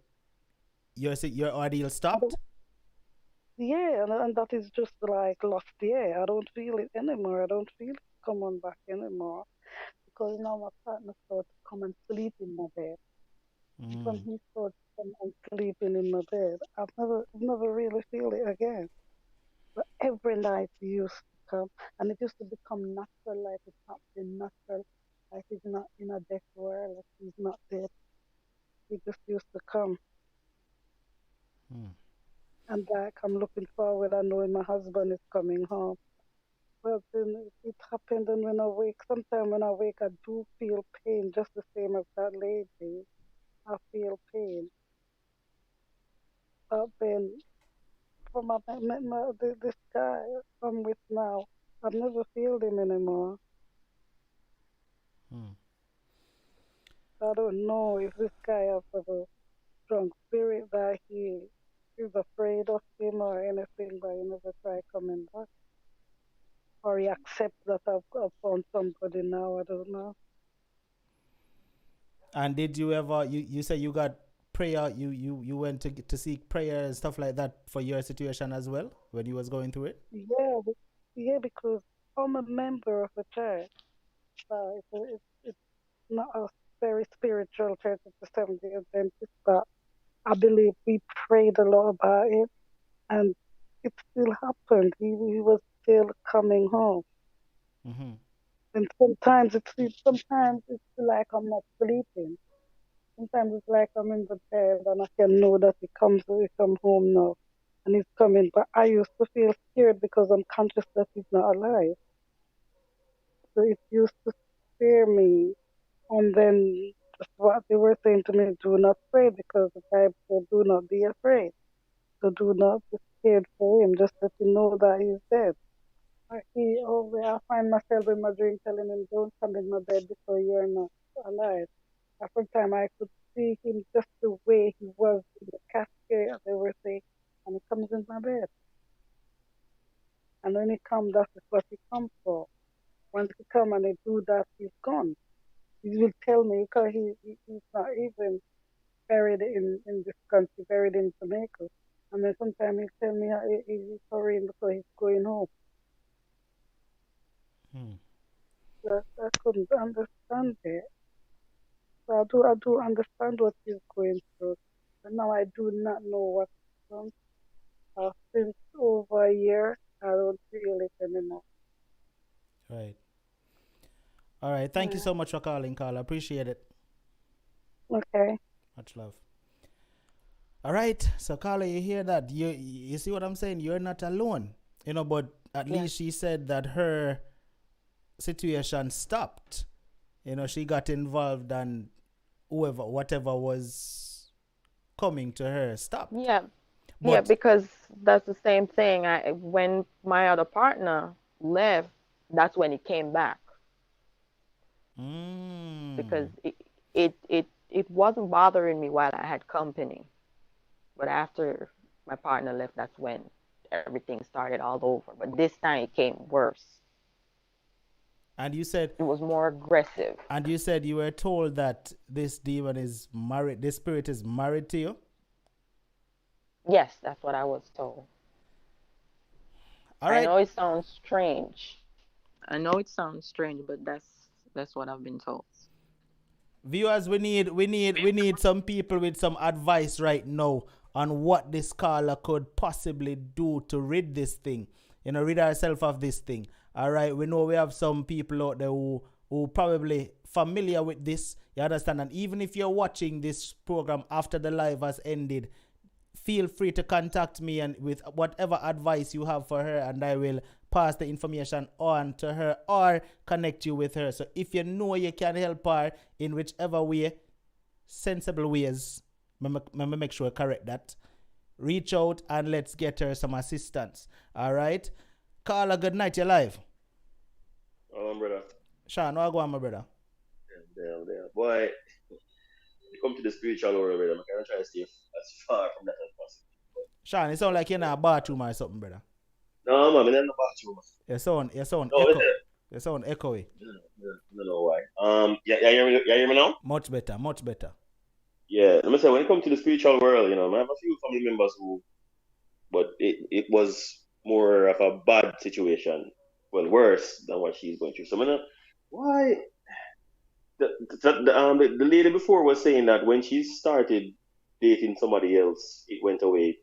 your ordeal stopped? Yeah, and that is just like last year. I don't feel it anymore. I don't feel it coming back anymore. Because now my partner started to come and sleep in my bed. When he started to come and sleeping in my bed, I've never really feel it again. But every night he used to come, and it used to become natural, like it's something natural, like he's not in a death world, like he's not dead. He just used to come. And like I'm looking forward, I know my husband is coming home. But then it happened, and when I wake, sometimes when I wake, I do feel pain, just the same as that lady. I feel pain. But then, from this guy I'm with now, I've never feel him anymore. I don't know if this guy has a strong spirit that he is afraid of him or anything, but he never try coming back. Or he accepts that I've found somebody now, I don't know. And did you ever, you say you got prayer, you went to seek prayer and stuff like that for your situation as well when you was going through it? Yeah, because I'm a member of a church. It's not a very spiritual church, it's a Seventh-day Adventist, but I believe we prayed a lot about it, and it still happened. He was still coming home. And sometimes it's like I'm not sleeping. Sometimes it's like I'm in the bed and I can know that he come home now and he's coming. But I used to feel scared because I'm conscious that he's not alive. So it used to scare me. And then just what they were saying to me, do not pray, because the Bible said, do not be afraid. So do not be scared for him, just that you know that he's dead. I find myself in my dream telling him, don't come in my bed because you're not alive. Every time I could see him just the way he was in the casket and everything, and he comes in my bed. And when he comes, that's what he comes for. Once he come and he do that, he's gone. He will tell me, because he's not even buried in this country, buried in Jamaica. And then sometimes he tell me he's sorry because he's going home. I couldn't understand it. So I do understand what he's going through. And now I do not know what's wrong. Since over a year, I don't feel it anymore. Right. All right. Thank you so much for calling, Carla. Appreciate it. Okay. Much love. All right. So, Carla, you hear that? You see what I'm saying? You're not alone. You know, but at least she said that her situation stopped. You know, she got involved and whatever was coming to her stopped. Yeah. Yeah, because that's the same thing. When my other partner left, that's when it came back. Because it wasn't bothering me while I had company. But after my partner left, that's when everything started all over. But this time it came worse. And you said it was more aggressive. And you said you were told that this demon is married, this spirit is married to you? Yes, that's what I was told. All right. I know it sounds strange. But that's what I've been told. Viewers, we need some people with some advice right now on what this Carla could possibly do to rid this thing. You know, rid ourselves of this thing. All right, we know we have some people out there who probably familiar with this. You understand? And even if you're watching this program after the live has ended, feel free to contact me and with whatever advice you have for her, and I will pass the information on to her or connect you with her. So if you know you can help her in whichever way, sensible ways, make sure I correct that. Reach out and let's get her some assistance. All right. Carla, good night. You're live. Oh, brother. Sean, what go on, my brother? Damn. Boy, you come to the spiritual world, brother. I'm going to try to stay as far from that as possible. Sean, it sounds like you're in a bathroom or something, brother. No, man, I'm in the bathroom. You sound no, echo. You sound echoey. I don't know why. You hear me now? Much better. Yeah, let me say, when it comes to the spiritual world, you know, I have a few family members but it was more of a bad situation. Well, worse than what she's going through. So, why? The lady before was saying that when she started dating somebody else, it went away.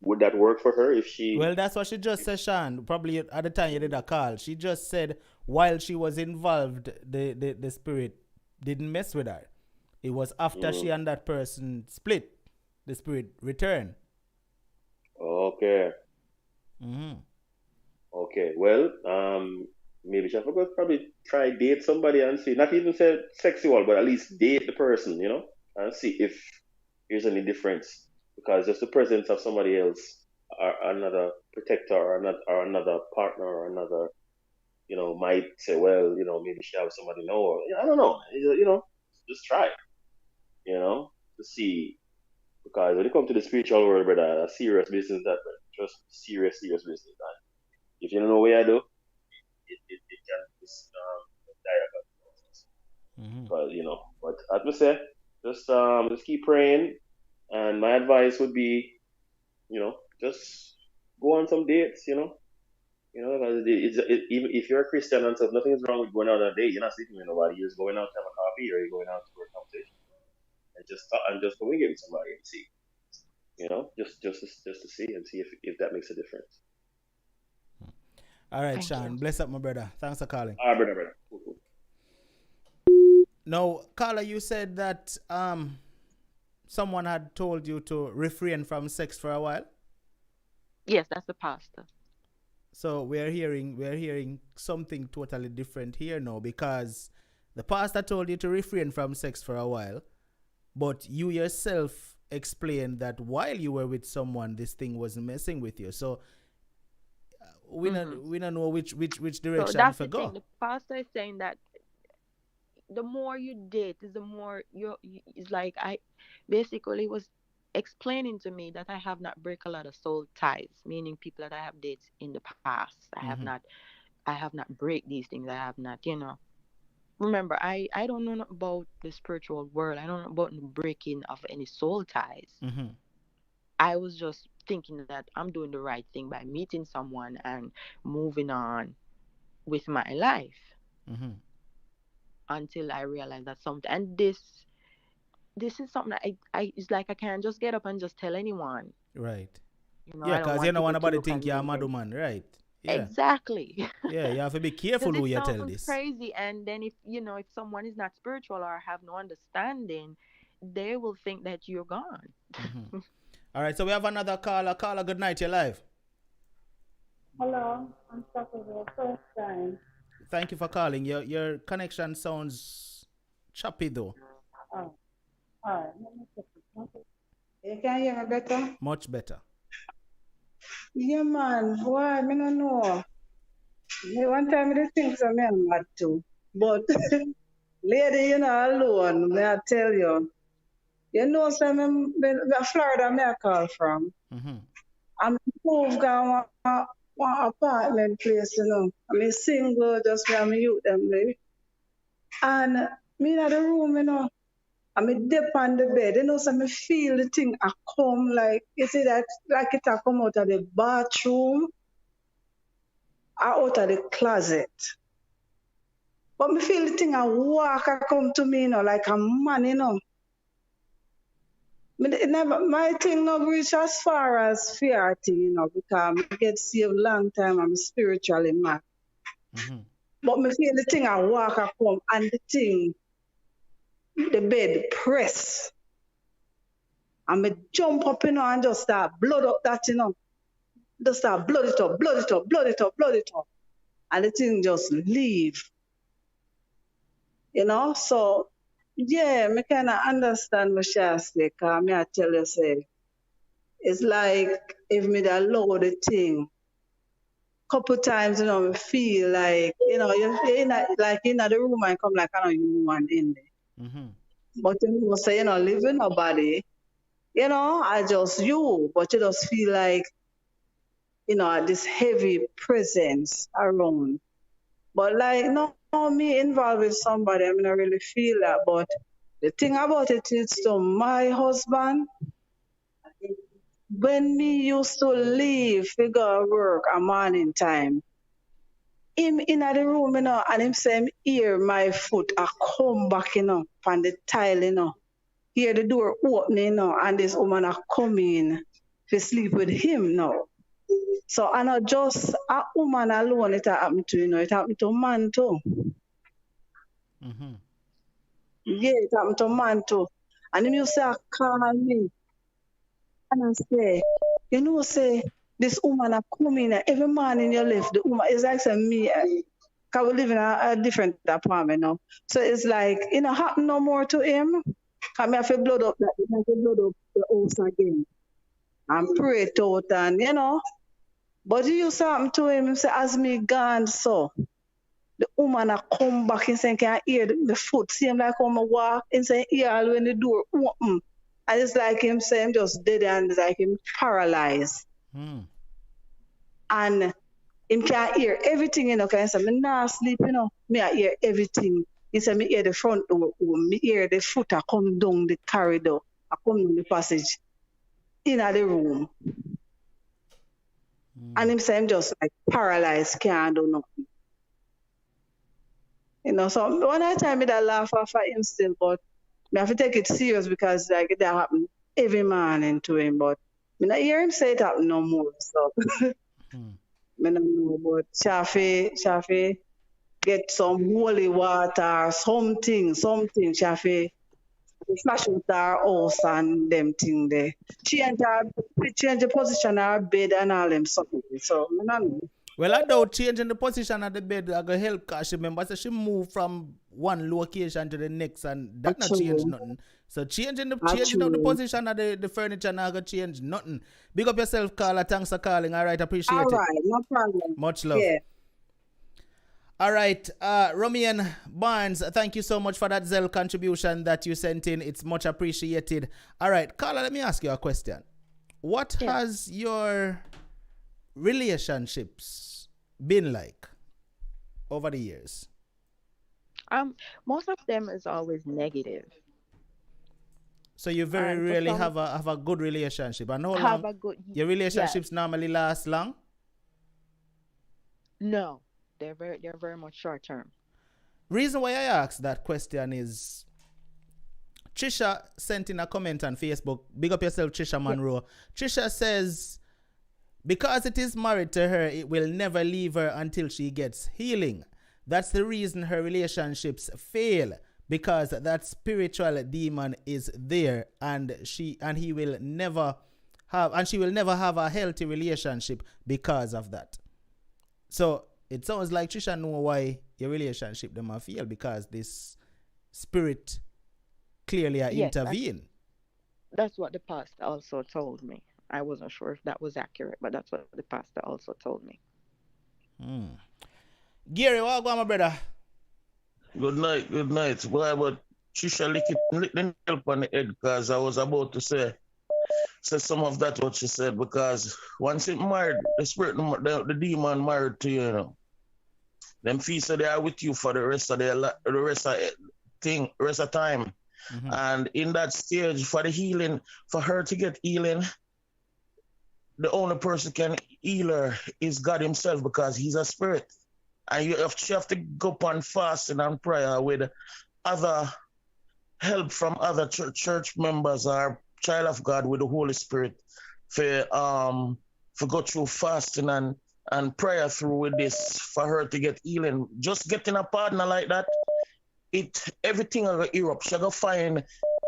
Would that work for her if she? Well, that's what she just said, Sean. Probably at the time you did a call. She just said while she was involved, the spirit didn't mess with her. It was after she and that person split, the spirit returned. Okay. Okay. Well, maybe she forgot probably try date somebody and see, not even say sexual, but at least date the person, you know, and see if there's any difference. Because just the presence of somebody else or another protector or another partner or another, you know, might say, well, you know, maybe she have somebody know, or I don't know, you know, just try, you know, to see. Because when it comes to the spiritual world, brother, serious business that, brother. Just serious business. And if you don't know what I do, it can just die. But you know, but as I say, just keep praying. And my advice would be, you know, just go on some dates. You know, even if you're a Christian and stuff, nothing is wrong with going out on a date. You're not sleeping with nobody. You're just going out to have a coffee, or you're going out for a conversation, and just communicate with somebody and see. You know, just to see and see if that makes a difference. All right, Thank Sean. You. Bless up, my brother. Thanks for calling. All right, brother. Cool. Now, Carla, you said that someone had told you to refrain from sex for a while. Yes, that's the pastor. So we're hearing something totally different here now, because the pastor told you to refrain from sex for a while, but you yourself explained that while you were with someone, this thing was messing with you. So we don't know which direction so that's to go. The pastor is saying that the more you date, the more it's like I basically was explaining to me that I have not break a lot of soul ties, meaning people that I have dated in the past. I have not break these things. I have not, you know. Remember, I don't know about the spiritual world. I don't know about the breaking of any soul ties. I was just thinking that I'm doing the right thing by meeting someone and moving on with my life, Mm-hmm. until I realized that something, and this is something that I it's like I can't just get up and just tell anyone. Right. I Yeah, don't because you want don't want people to nobody look think at you're a me mad and woman, right? Yeah. exactly. Yeah, you have to be careful Because who it you tell sounds this. crazy, and then if if someone is not spiritual or have no understanding, they will think that you're gone. Mm-hmm. All right, so we have another caller. Caller, good night. You're live. Hello, I'm Saturday, first time. Thank you for calling. Your connection sounds choppy though. Oh, all right, let me check it. You can hear me better? Much better. Yeah, man, why? Me no know. Me one time I think so me I'm mad too. But lady, alone, may I tell you. You know, so me Florida me I call from. Mm-hmm. I'm moved down one apartment place, I'm single, just where I'm youth them live. And me in the room, I'm a dip on the bed, so me feel the thing I come like you see that like it a come out of the bathroom or out of the closet. But me feel the thing I walk I come to me, like a man, It never, my thing not reach as far as fear thing, because I get saved long time, I'm spiritually mad. Mm-hmm. But me feel the thing I walk I come and the thing, the bed press. And me jump up, and just start blood up that, Just start blood it up, blood it up, blood it up, blood it up. And the thing just leave. So yeah, me kinda understand what Shasta, cause me I tell you say, it's like if me da allow the thing, couple times, me feel like, you're in the room and come like I know you one in there. Mm-hmm. But say, live in nobody, I just you, but you just feel like, this heavy presence around. But like no me involved with somebody, I mean I really feel that. But the thing about it is to my husband, when me used to leave to go work a morning time, him in the room, and him say him hear my foot I come back, from the tile, hear the door opening, and this woman are coming to sleep with him now. So I not just a woman alone it happened to, it happened to man too. Mm-hmm. Yeah, it happened to man too. And him you say call me and I say, this woman are coming every morning you left the woman is like say me cause we live in a different apartment now. So it's like happen no more to him. Cause me have to blood up that I have to blood up the house again. And pray to it and but you used to happen to him, say as me gone so. The woman a come back and say, can hear the foot. See him like come walk and say, yeah, when the door open. And it's like him say him just dead and it's like him paralyzed. Mm. And him can hear everything, can say, me not sleep, me I hear everything. He said, me hear the front door open, me hear the foot a come down the corridor, I come down the passage, in the room. And him say him just like paralyzed, can't do nothing. So one of the time me that laugh off at him still, but me have to take it serious because like that happen every morning to him. But me not hear him say it happen no more. So Mm. me not know. But Shafi get some holy water, something, Shafi flash out our house and them thing there. Change the position of our bed and all them something. So me not know. Well, I doubt changing the position of the bed I go help cause she remember so she moved from one location to the next and that not change nothing. So changing out the position of the furniture not gonna change nothing. Big up yourself, Carla. Thanks for calling. All right, appreciate All it. right, no problem. Much love. Yeah. All right, Romian Barnes, thank you so much for that Zelle contribution that you sent in. It's much appreciated. All right, Carla, let me ask you a question. What has your relationships been like over the years? Most of them is always negative. So you very And for rarely some, have a good relationship. And how have long a good, your yes. relationships normally last long? No, they're very much short term. Reason why I asked that question is Trisha sent in a comment on Facebook. Big up yourself, Trisha Monroe. Trisha says, because it is married to her, it will never leave her until she gets healing. That's the reason her relationships fail, because that spiritual demon is there, and she will never have a healthy relationship because of that. So it sounds like Trisha know why your relationship them fail, because this spirit clearly intervene. That's what the pastor also told me. I wasn't sure if that was accurate, but that's what the pastor also told me. Gary, what go, my brother? Good night, good night. Boy, but Trisha lick the nail on the head, because I was about to say some of that what she said, because once it married, the spirit, the demon married to you, you know. Them feel so they are with you for the rest of time. Mm-hmm. And in that stage, for the healing, for her to get healing, the only person can heal her is God himself, because he's a spirit. And you have to go upon fasting and prayer with other help from other church members or child of God with the Holy Spirit for go through fasting and prayer through with this for her to get healing. Just getting a partner like that, everything will erupt. She go find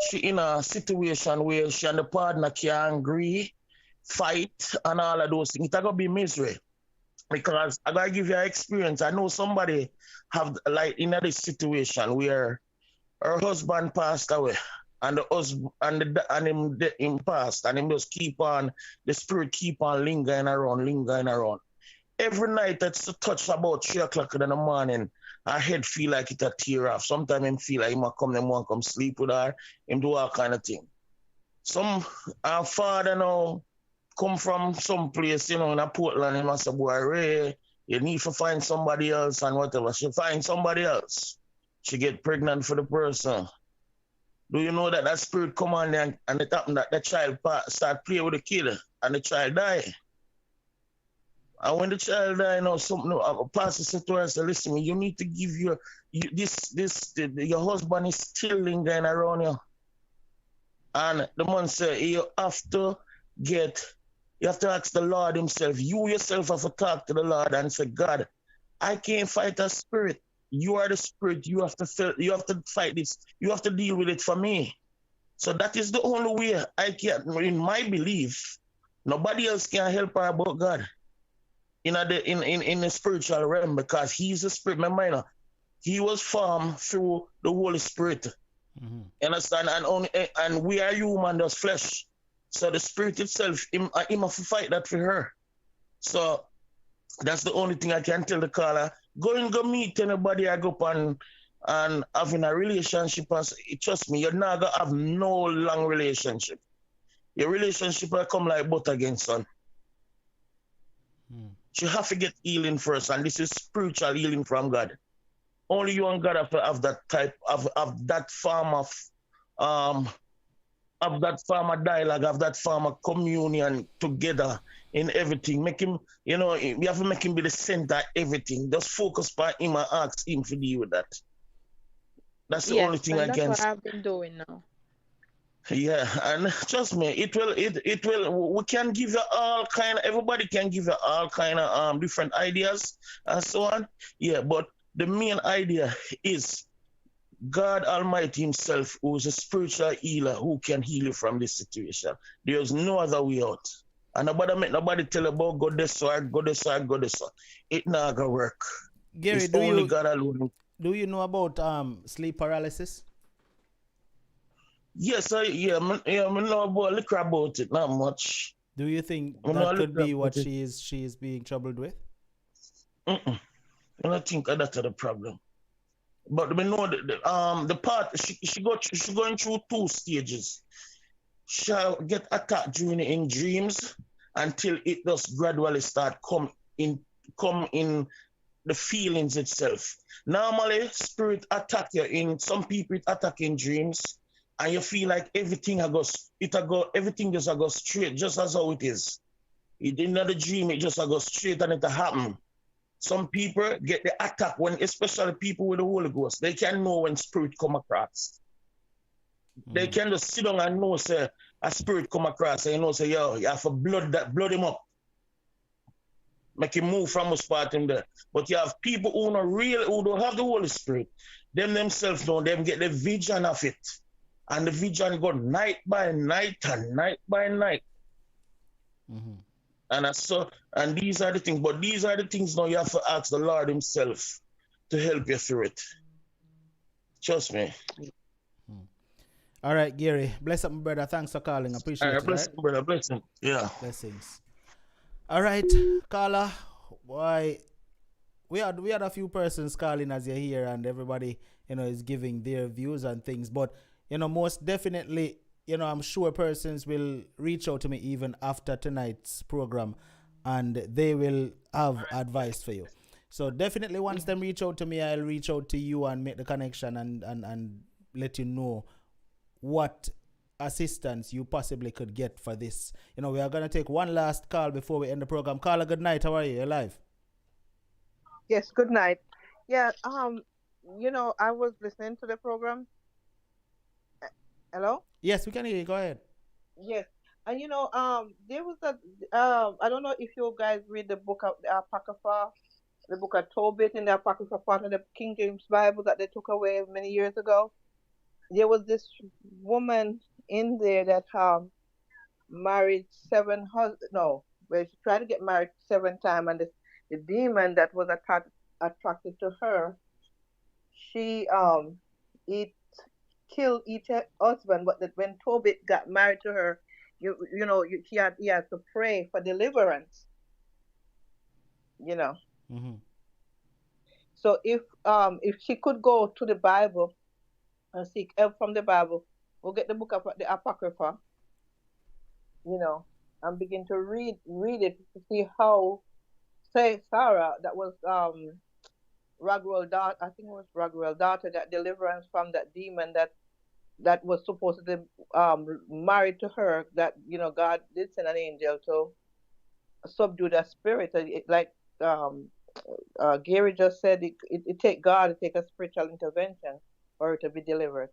she in a situation where she and the partner can agree, fight, and all of those things. It's gonna be misery. Because I gotta give you an experience. I know somebody have like in this situation where her husband passed away, and the husband and him passed, and him just the spirit keep on lingering around. Every night it's a touch about 3 o'clock in the morning, her head feel like it a tear off. Sometimes him feel like him want come sleep with her, him do all kind of thing. Some our father now come from some place, you know, in a Portland, and I say, boy, Ray, you need to find somebody else and whatever. She find somebody else. She get pregnant for the person. Do you know that spirit come on there and it happened that the child start playing with the kid and the child die? And when the child die, you know, a pastor said to her, say, listen, you need to give your husband is still lingering around you. And the man said, you have to ask the Lord himself. You yourself have to talk to the Lord and say, God, I can't fight a spirit. You are the spirit. You have to fight this. You have to deal with it for me. So that is the only way I can, in my belief, nobody else can help her about God in the spiritual realm, because he's a spirit. Remember, he was formed through the Holy Spirit. Mm-hmm. You understand? And we are human, just flesh. So the spirit itself, him have to fight that for her. So that's the only thing I can tell the Carla. Go meet anybody I go up and having a relationship. Trust me, you're not going to have no long relationship. Your relationship will come like butter against sun. You have to get healing first, and this is spiritual healing from God. Only you and God have to have that type of that form of dialogue, of that form of communion together in everything. Make him, you have to make him be the center of everything. Just focus on him and ask him to deal with that. That's the only thing I can. That's what I've been doing now. Yeah, and trust me, it will. We can give you all kind. Everybody can give you all kind of different ideas and so on. Yeah, but the main idea is God Almighty himself, who is a spiritual healer, who can heal you from this situation. There's no other way out. And nobody tell about go this way, go this way, go this way. It not gonna work. Gary, it's only God alone. Do you know about sleep paralysis? Yes, I know about a little about it, not much. Do you think that could be what she is being troubled with? I don't think that's the problem. But we know the part she going through 2 stages. She'll get attacked in dreams until it does gradually start come in the feelings itself. Normally, spirit attack you in some people it attack in dreams. and you feel like everything everything just go straight, just as how it is. It did not a dream, it just go straight and it happen. Some people get the attack when, especially people with the Holy Ghost, they can know when spirit come across. They can just sit down and know, say, a spirit come across, and you know, say, yo, you have to blood him up. Make him move from a spot in there. But you have people who don't have the Holy Spirit. Them themselves know, them get the vision of it. And the vision go night by night and night by night. And these are the things. But these are the things now you have to ask the Lord himself to help you through it. Trust me. All right, Gary. Bless up, my brother. Thanks for calling. Appreciate it. Bless him, brother. Bless him. Yeah. Blessings. All right, Carla. Why? We had a few persons calling as you're here, and everybody, is giving their views and things. But, most definitely, I'm sure persons will reach out to me even after tonight's program, and they will have advice for you. So definitely once them reach out to me, I'll reach out to you and make the connection and let you know what assistance you possibly could get for this. We are going to take one last call before we end the program. Carla, good night. How are you? You're live. Yes, good night. Yeah, I was listening to the program. Hello? Yes, we can hear you. Go ahead. Yes. And there was I don't know if you guys read the book of the Apocrypha, the book of Tobit in the Apocrypha part of the King James Bible that they took away many years ago. There was this woman in there that married 7 husbands. No, where she tried to get married 7 times, and the demon that was attracted to her, she killed each husband. But when Tobit got married to her, he had to pray for deliverance. So if she could go to the Bible and seek help from the Bible, we'll get the book of the Apocrypha, and begin to read it to see how, say, Sarah, that was Raguel's daughter, I think it was Raguel's daughter, got deliverance from that demon that was supposed to be married to her, that, God did send an angel to subdue that spirit. Like Gary just said, it take God to take a spiritual intervention for her to be delivered.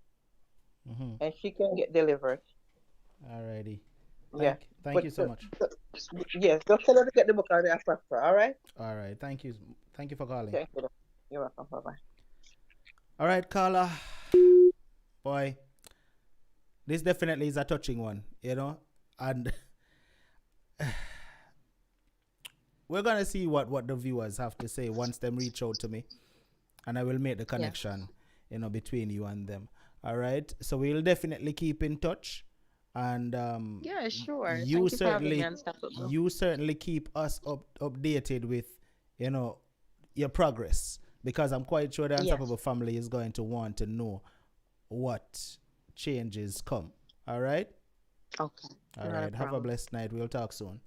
And she can get delivered. All righty. Thank you so much. Yes, just tell her to get the book out of the Apocrypha, all right? All right. Thank you. Thank you for calling. Thank you. You're welcome. Bye-bye. All right, Carla. Boy, this definitely is a touching one, and we're going to see what the viewers have to say once them reach out to me, and I will make the connection, between you and them. All right. So we'll definitely keep in touch, and yeah, sure. You certainly keep us updated with, your progress, because I'm quite sure the Unstoppable family is going to want to know what changes come. All right. Okay. All right. Have a blessed night. We'll talk soon.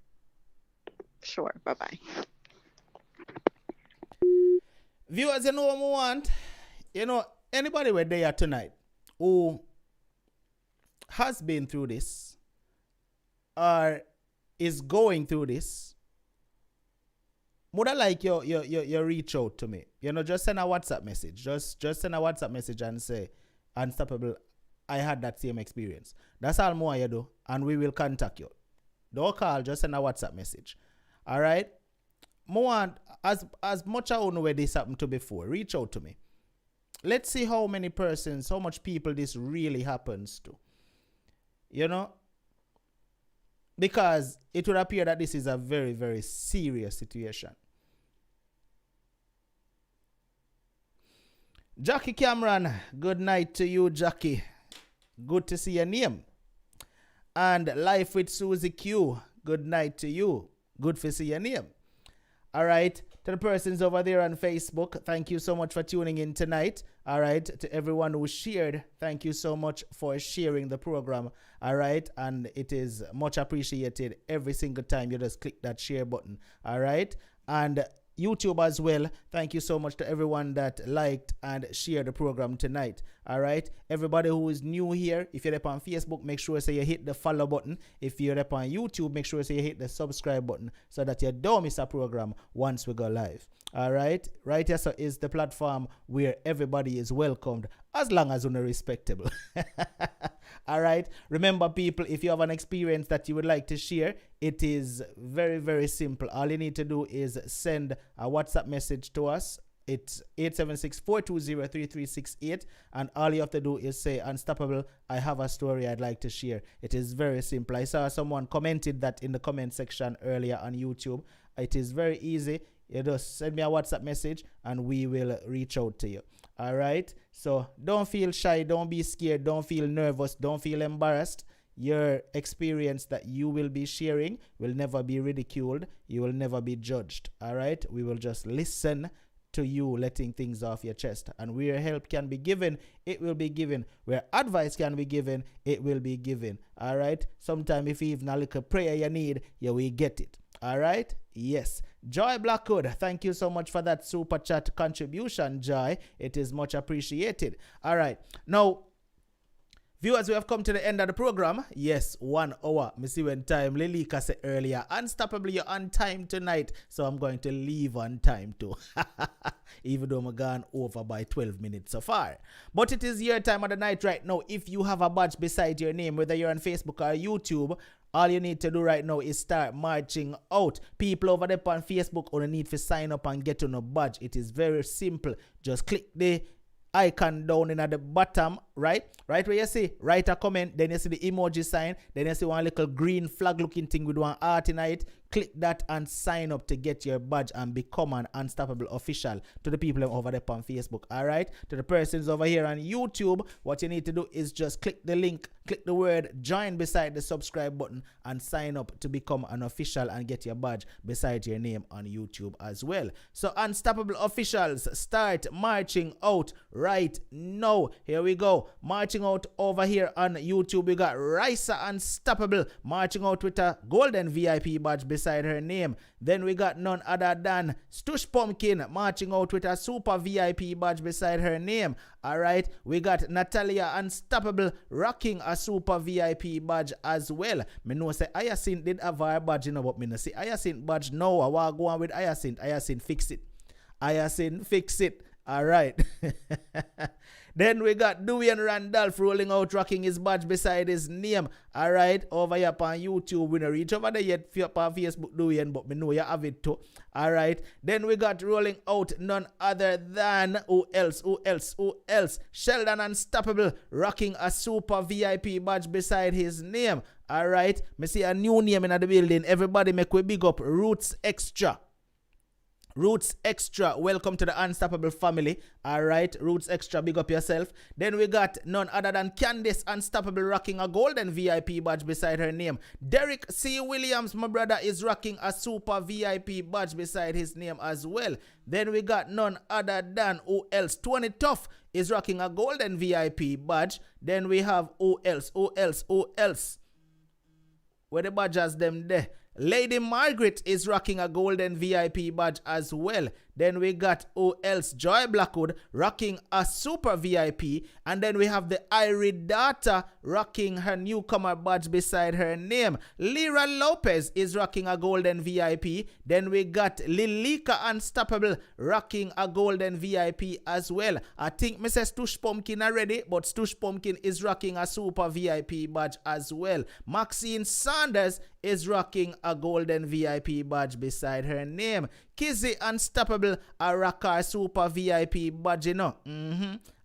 Sure. Bye-bye. Viewers, what we want? Anybody where they are tonight who has been through this or is going through this, would I like you reach out to me? Just send a WhatsApp message. Just send a WhatsApp message and say, Unstoppable, I had that same experience. That's all more you do, and we will contact you. Don't call, just send a WhatsApp message. All right? More as much I know where this happened to before, reach out to me. Let's see how much people this really happens to. Because it would appear that this is a very, very serious situation. Jackie Cameron, good night to you, Jackie. Good to see your name. And Life with Susie Q, good night to you. Good to see your name. All right. To the persons over there on Facebook, thank you so much for tuning in tonight. All right. To everyone who shared, thank you so much for sharing the program. All right. And it is much appreciated every single time you just click that share button. All right. And YouTube as well. Thank you so much to everyone that liked and shared the program tonight. All right. Everybody who is new here, if you're up on Facebook, make sure you hit the follow button. If you're up on YouTube, make sure you hit the subscribe button so that you don't miss a program once we go live. All right. Right here so is the platform where everybody is welcomed as long as you're respectable. All right. Remember, people, if you have an experience that you would like to share, it is very, very simple. All you need to do is send a WhatsApp message to us. It's 876-420-3368, and all you have to do is say, Unstoppable, I have a story I'd like to share. It is very simple. I saw someone commented that in the comment section earlier on YouTube. It is very easy. You just send me a WhatsApp message and we will reach out to you. All right? So don't feel shy. Don't be scared. Don't feel nervous. Don't feel embarrassed. Your experience that you will be sharing will never be ridiculed. You will never be judged. All right? We will just listen to you letting things off your chest. And where help can be given, it will be given. Where advice can be given, it will be given. All right? Sometimes if even a little prayer you need, you will get it. All right? Yes. Joy Blackwood, thank you so much for that super chat contribution, Joy. It is much appreciated. All right. Now, viewers, we have come to the end of the program. Yes, 1 hour. Me see when time. Lilika said earlier, Unstoppably, you're on time tonight. So I'm going to leave on time too. Even though I'm gone over by 12 minutes so far. But it is your time of the night right now. If you have a badge beside your name, whether you're on Facebook or YouTube, all you need to do right now is start marching out. People over there on Facebook only need to sign up and get on a badge. It is very simple. Just click the icon down in at the bottom, right where you see write a comment, then you see the emoji sign, then you see one little green flag looking thing with one heart in it. Click that and sign up to get your badge and become an Unstoppable official. To the people over there on Facebook, all right? To the persons over here on YouTube, what you need to do is just click the link, click the word join beside the subscribe button and sign up to become an official and get your badge beside your name on YouTube as well. So Unstoppable officials, start marching out right now. Here we go. Marching out over here on YouTube, we got Risa Unstoppable marching out with a golden VIP badge beside her name. Then we got none other than Stush Pumpkin marching out with a super VIP badge beside her name. All right, we got Natalia Unstoppable rocking a super VIP badge as well. Me know say Hyacinth did have her badge, you know, but me no see Hyacinth badge now. I want to go on with Hyacinth. Hyacinth fix it. Hyacinth fix it. All right. Then we got Dwayne Randolph rolling out, rocking his badge beside his name. All right, over here on YouTube. We don't reach over there yet on Facebook, Dwayne, but we know you have it too. All right. Then we got rolling out none other than who else? Sheldon Unstoppable rocking a super VIP badge beside his name. All right. Me see a new name in the building. Everybody make we big up Roots Extra. Roots Extra, welcome to the Unstoppable family. All right, Roots Extra, big up yourself. Then we got none other than Candice Unstoppable rocking a golden VIP badge beside her name. Derek C. Williams, my brother, is rocking a super VIP badge beside his name as well. Then we got none other than who else? Tony Tough is rocking a golden VIP badge. Then we have who else? Where the badges them there? Lady Margaret is rocking a golden VIP badge as well. Then we got who else? Joy Blackwood rocking a super VIP. And then we have the Irie Data rocking her newcomer badge beside her name. Lyra Lopez is rocking a golden VIP. Then we got Lilika Unstoppable rocking a golden VIP as well. I think Mrs. Stush Pumpkin already, but Stush Pumpkin is rocking a super VIP badge as well. Maxine Sanders is rocking a golden VIP badge beside her name. Kizzy Unstoppable a rocker super VIP badge, you know.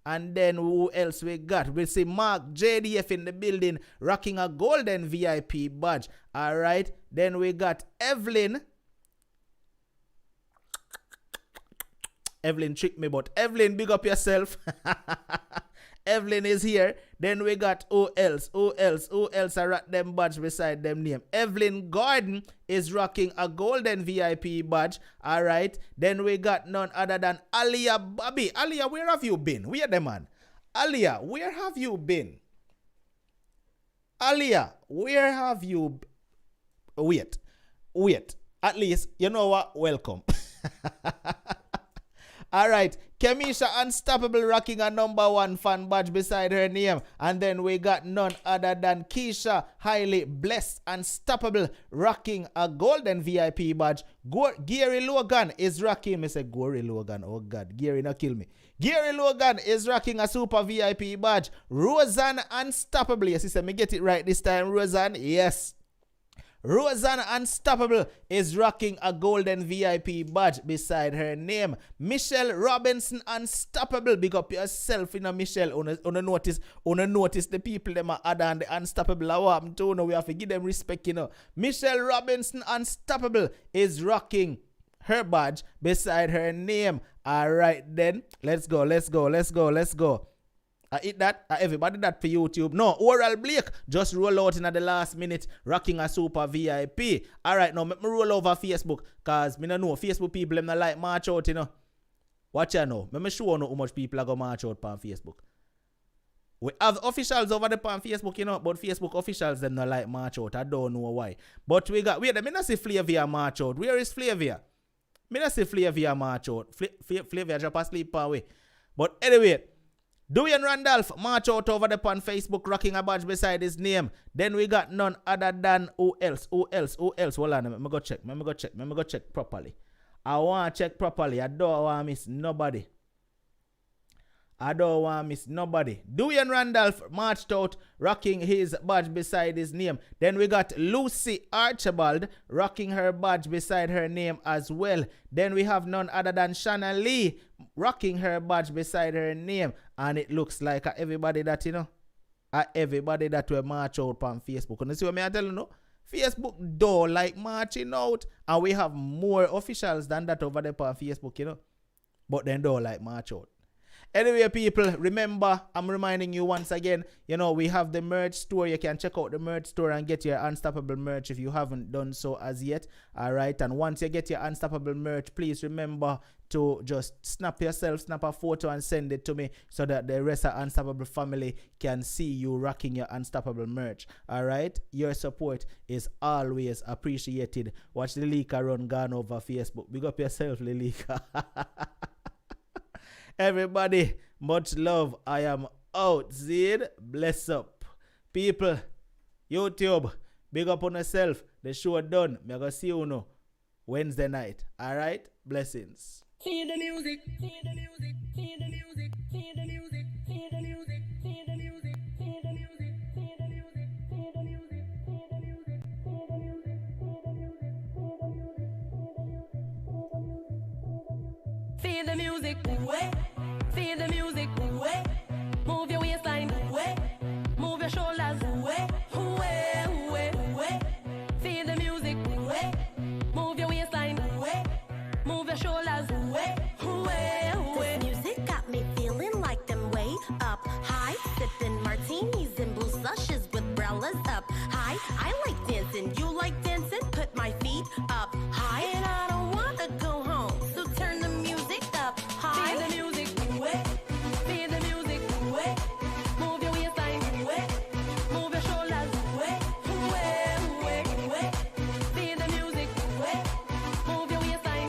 And then who else we got? We see Mark JDF in the building rocking a golden VIP badge. All right. Then we got Evelyn. Evelyn tricked me, but Evelyn, big up yourself. Evelyn is here. Then we got who else? I rock them badge beside them name. Evelyn Gordon is rocking a golden VIP badge. All right. Then we got none other than Alia Bobby. Alia, where have you been? Where the man? Alia, where have you been? Alia, where have you? Wait. At least, you know what? Welcome. All right, Kemisha Unstoppable rocking a #1 fan badge beside her name. And then we got none other than Keisha Highly Blessed Unstoppable rocking a golden VIP badge. Gary Logan is rocking, I say Gory Logan, oh God, Gary no kill me. Gary Logan is rocking a super VIP badge. Roseanne Unstoppable, yes, he said me get it right this time, Roseanne, yes. Roseanne Unstoppable is rocking a golden VIP badge beside her name. Michelle Robinson Unstoppable, big up yourself, you know, Michelle. On notice the people them are other than the Unstoppable. I want to know we have to give them respect, you know. Michelle Robinson Unstoppable is rocking her badge beside her name. All right then, let's go. I hit that. Everybody that for YouTube. No, Oral Blake just roll out in at the last minute, rocking a super VIP. All right, now let me roll over Facebook, cause me no know Facebook people them not like march out, you know. Watch ya know. Let me show you how much people are gonna march out on Facebook. We have officials over there on Facebook, you know, but Facebook officials them not like march out. I don't know why. But we got me not see Flavia march out. Where is Flavia? Me not see Flavia march out. Flavia just asleep away. But anyway. Dwayne Randolph march out over the on Facebook rocking a badge beside his name. Then we got none other than who else? Hold on, let me go check properly. I want to check properly. I don't want to miss nobody. Dwayne Randolph marched out rocking his badge beside his name. Then we got Lucy Archibald rocking her badge beside her name as well. Then we have none other than Shanna Lee rocking her badge beside her name. And it looks like everybody that, you know, everybody that will march out on Facebook. And you see what I tell you, no? Facebook don't like marching out. And we have more officials than that over there on Facebook, you know. But they don't like march out. Anyway, people, remember, I'm reminding you once again, you know, we have the merch store. You can check out the merch store and get your Unstoppable merch if you haven't done so as yet. All right. And once you get your Unstoppable merch, please remember to just snap a photo and send it to me so that the rest of Unstoppable family can see you rocking your Unstoppable merch. All right. Your support is always appreciated. Watch the Lilika run gone over Facebook. Big up yourself, Lilika. Everybody, much love. I am out. Zed, bless up. People, YouTube, big up on yourself. The show done. Me gonna see you now Wednesday night. All right? Blessings. See the music, see the music, see the music, see the music, see the music, see the music, see the music, see the music, see the music, see the music, see the music, see the music, see the music, see the music, way, see the music, way, move your waistline, way, move your shoulders.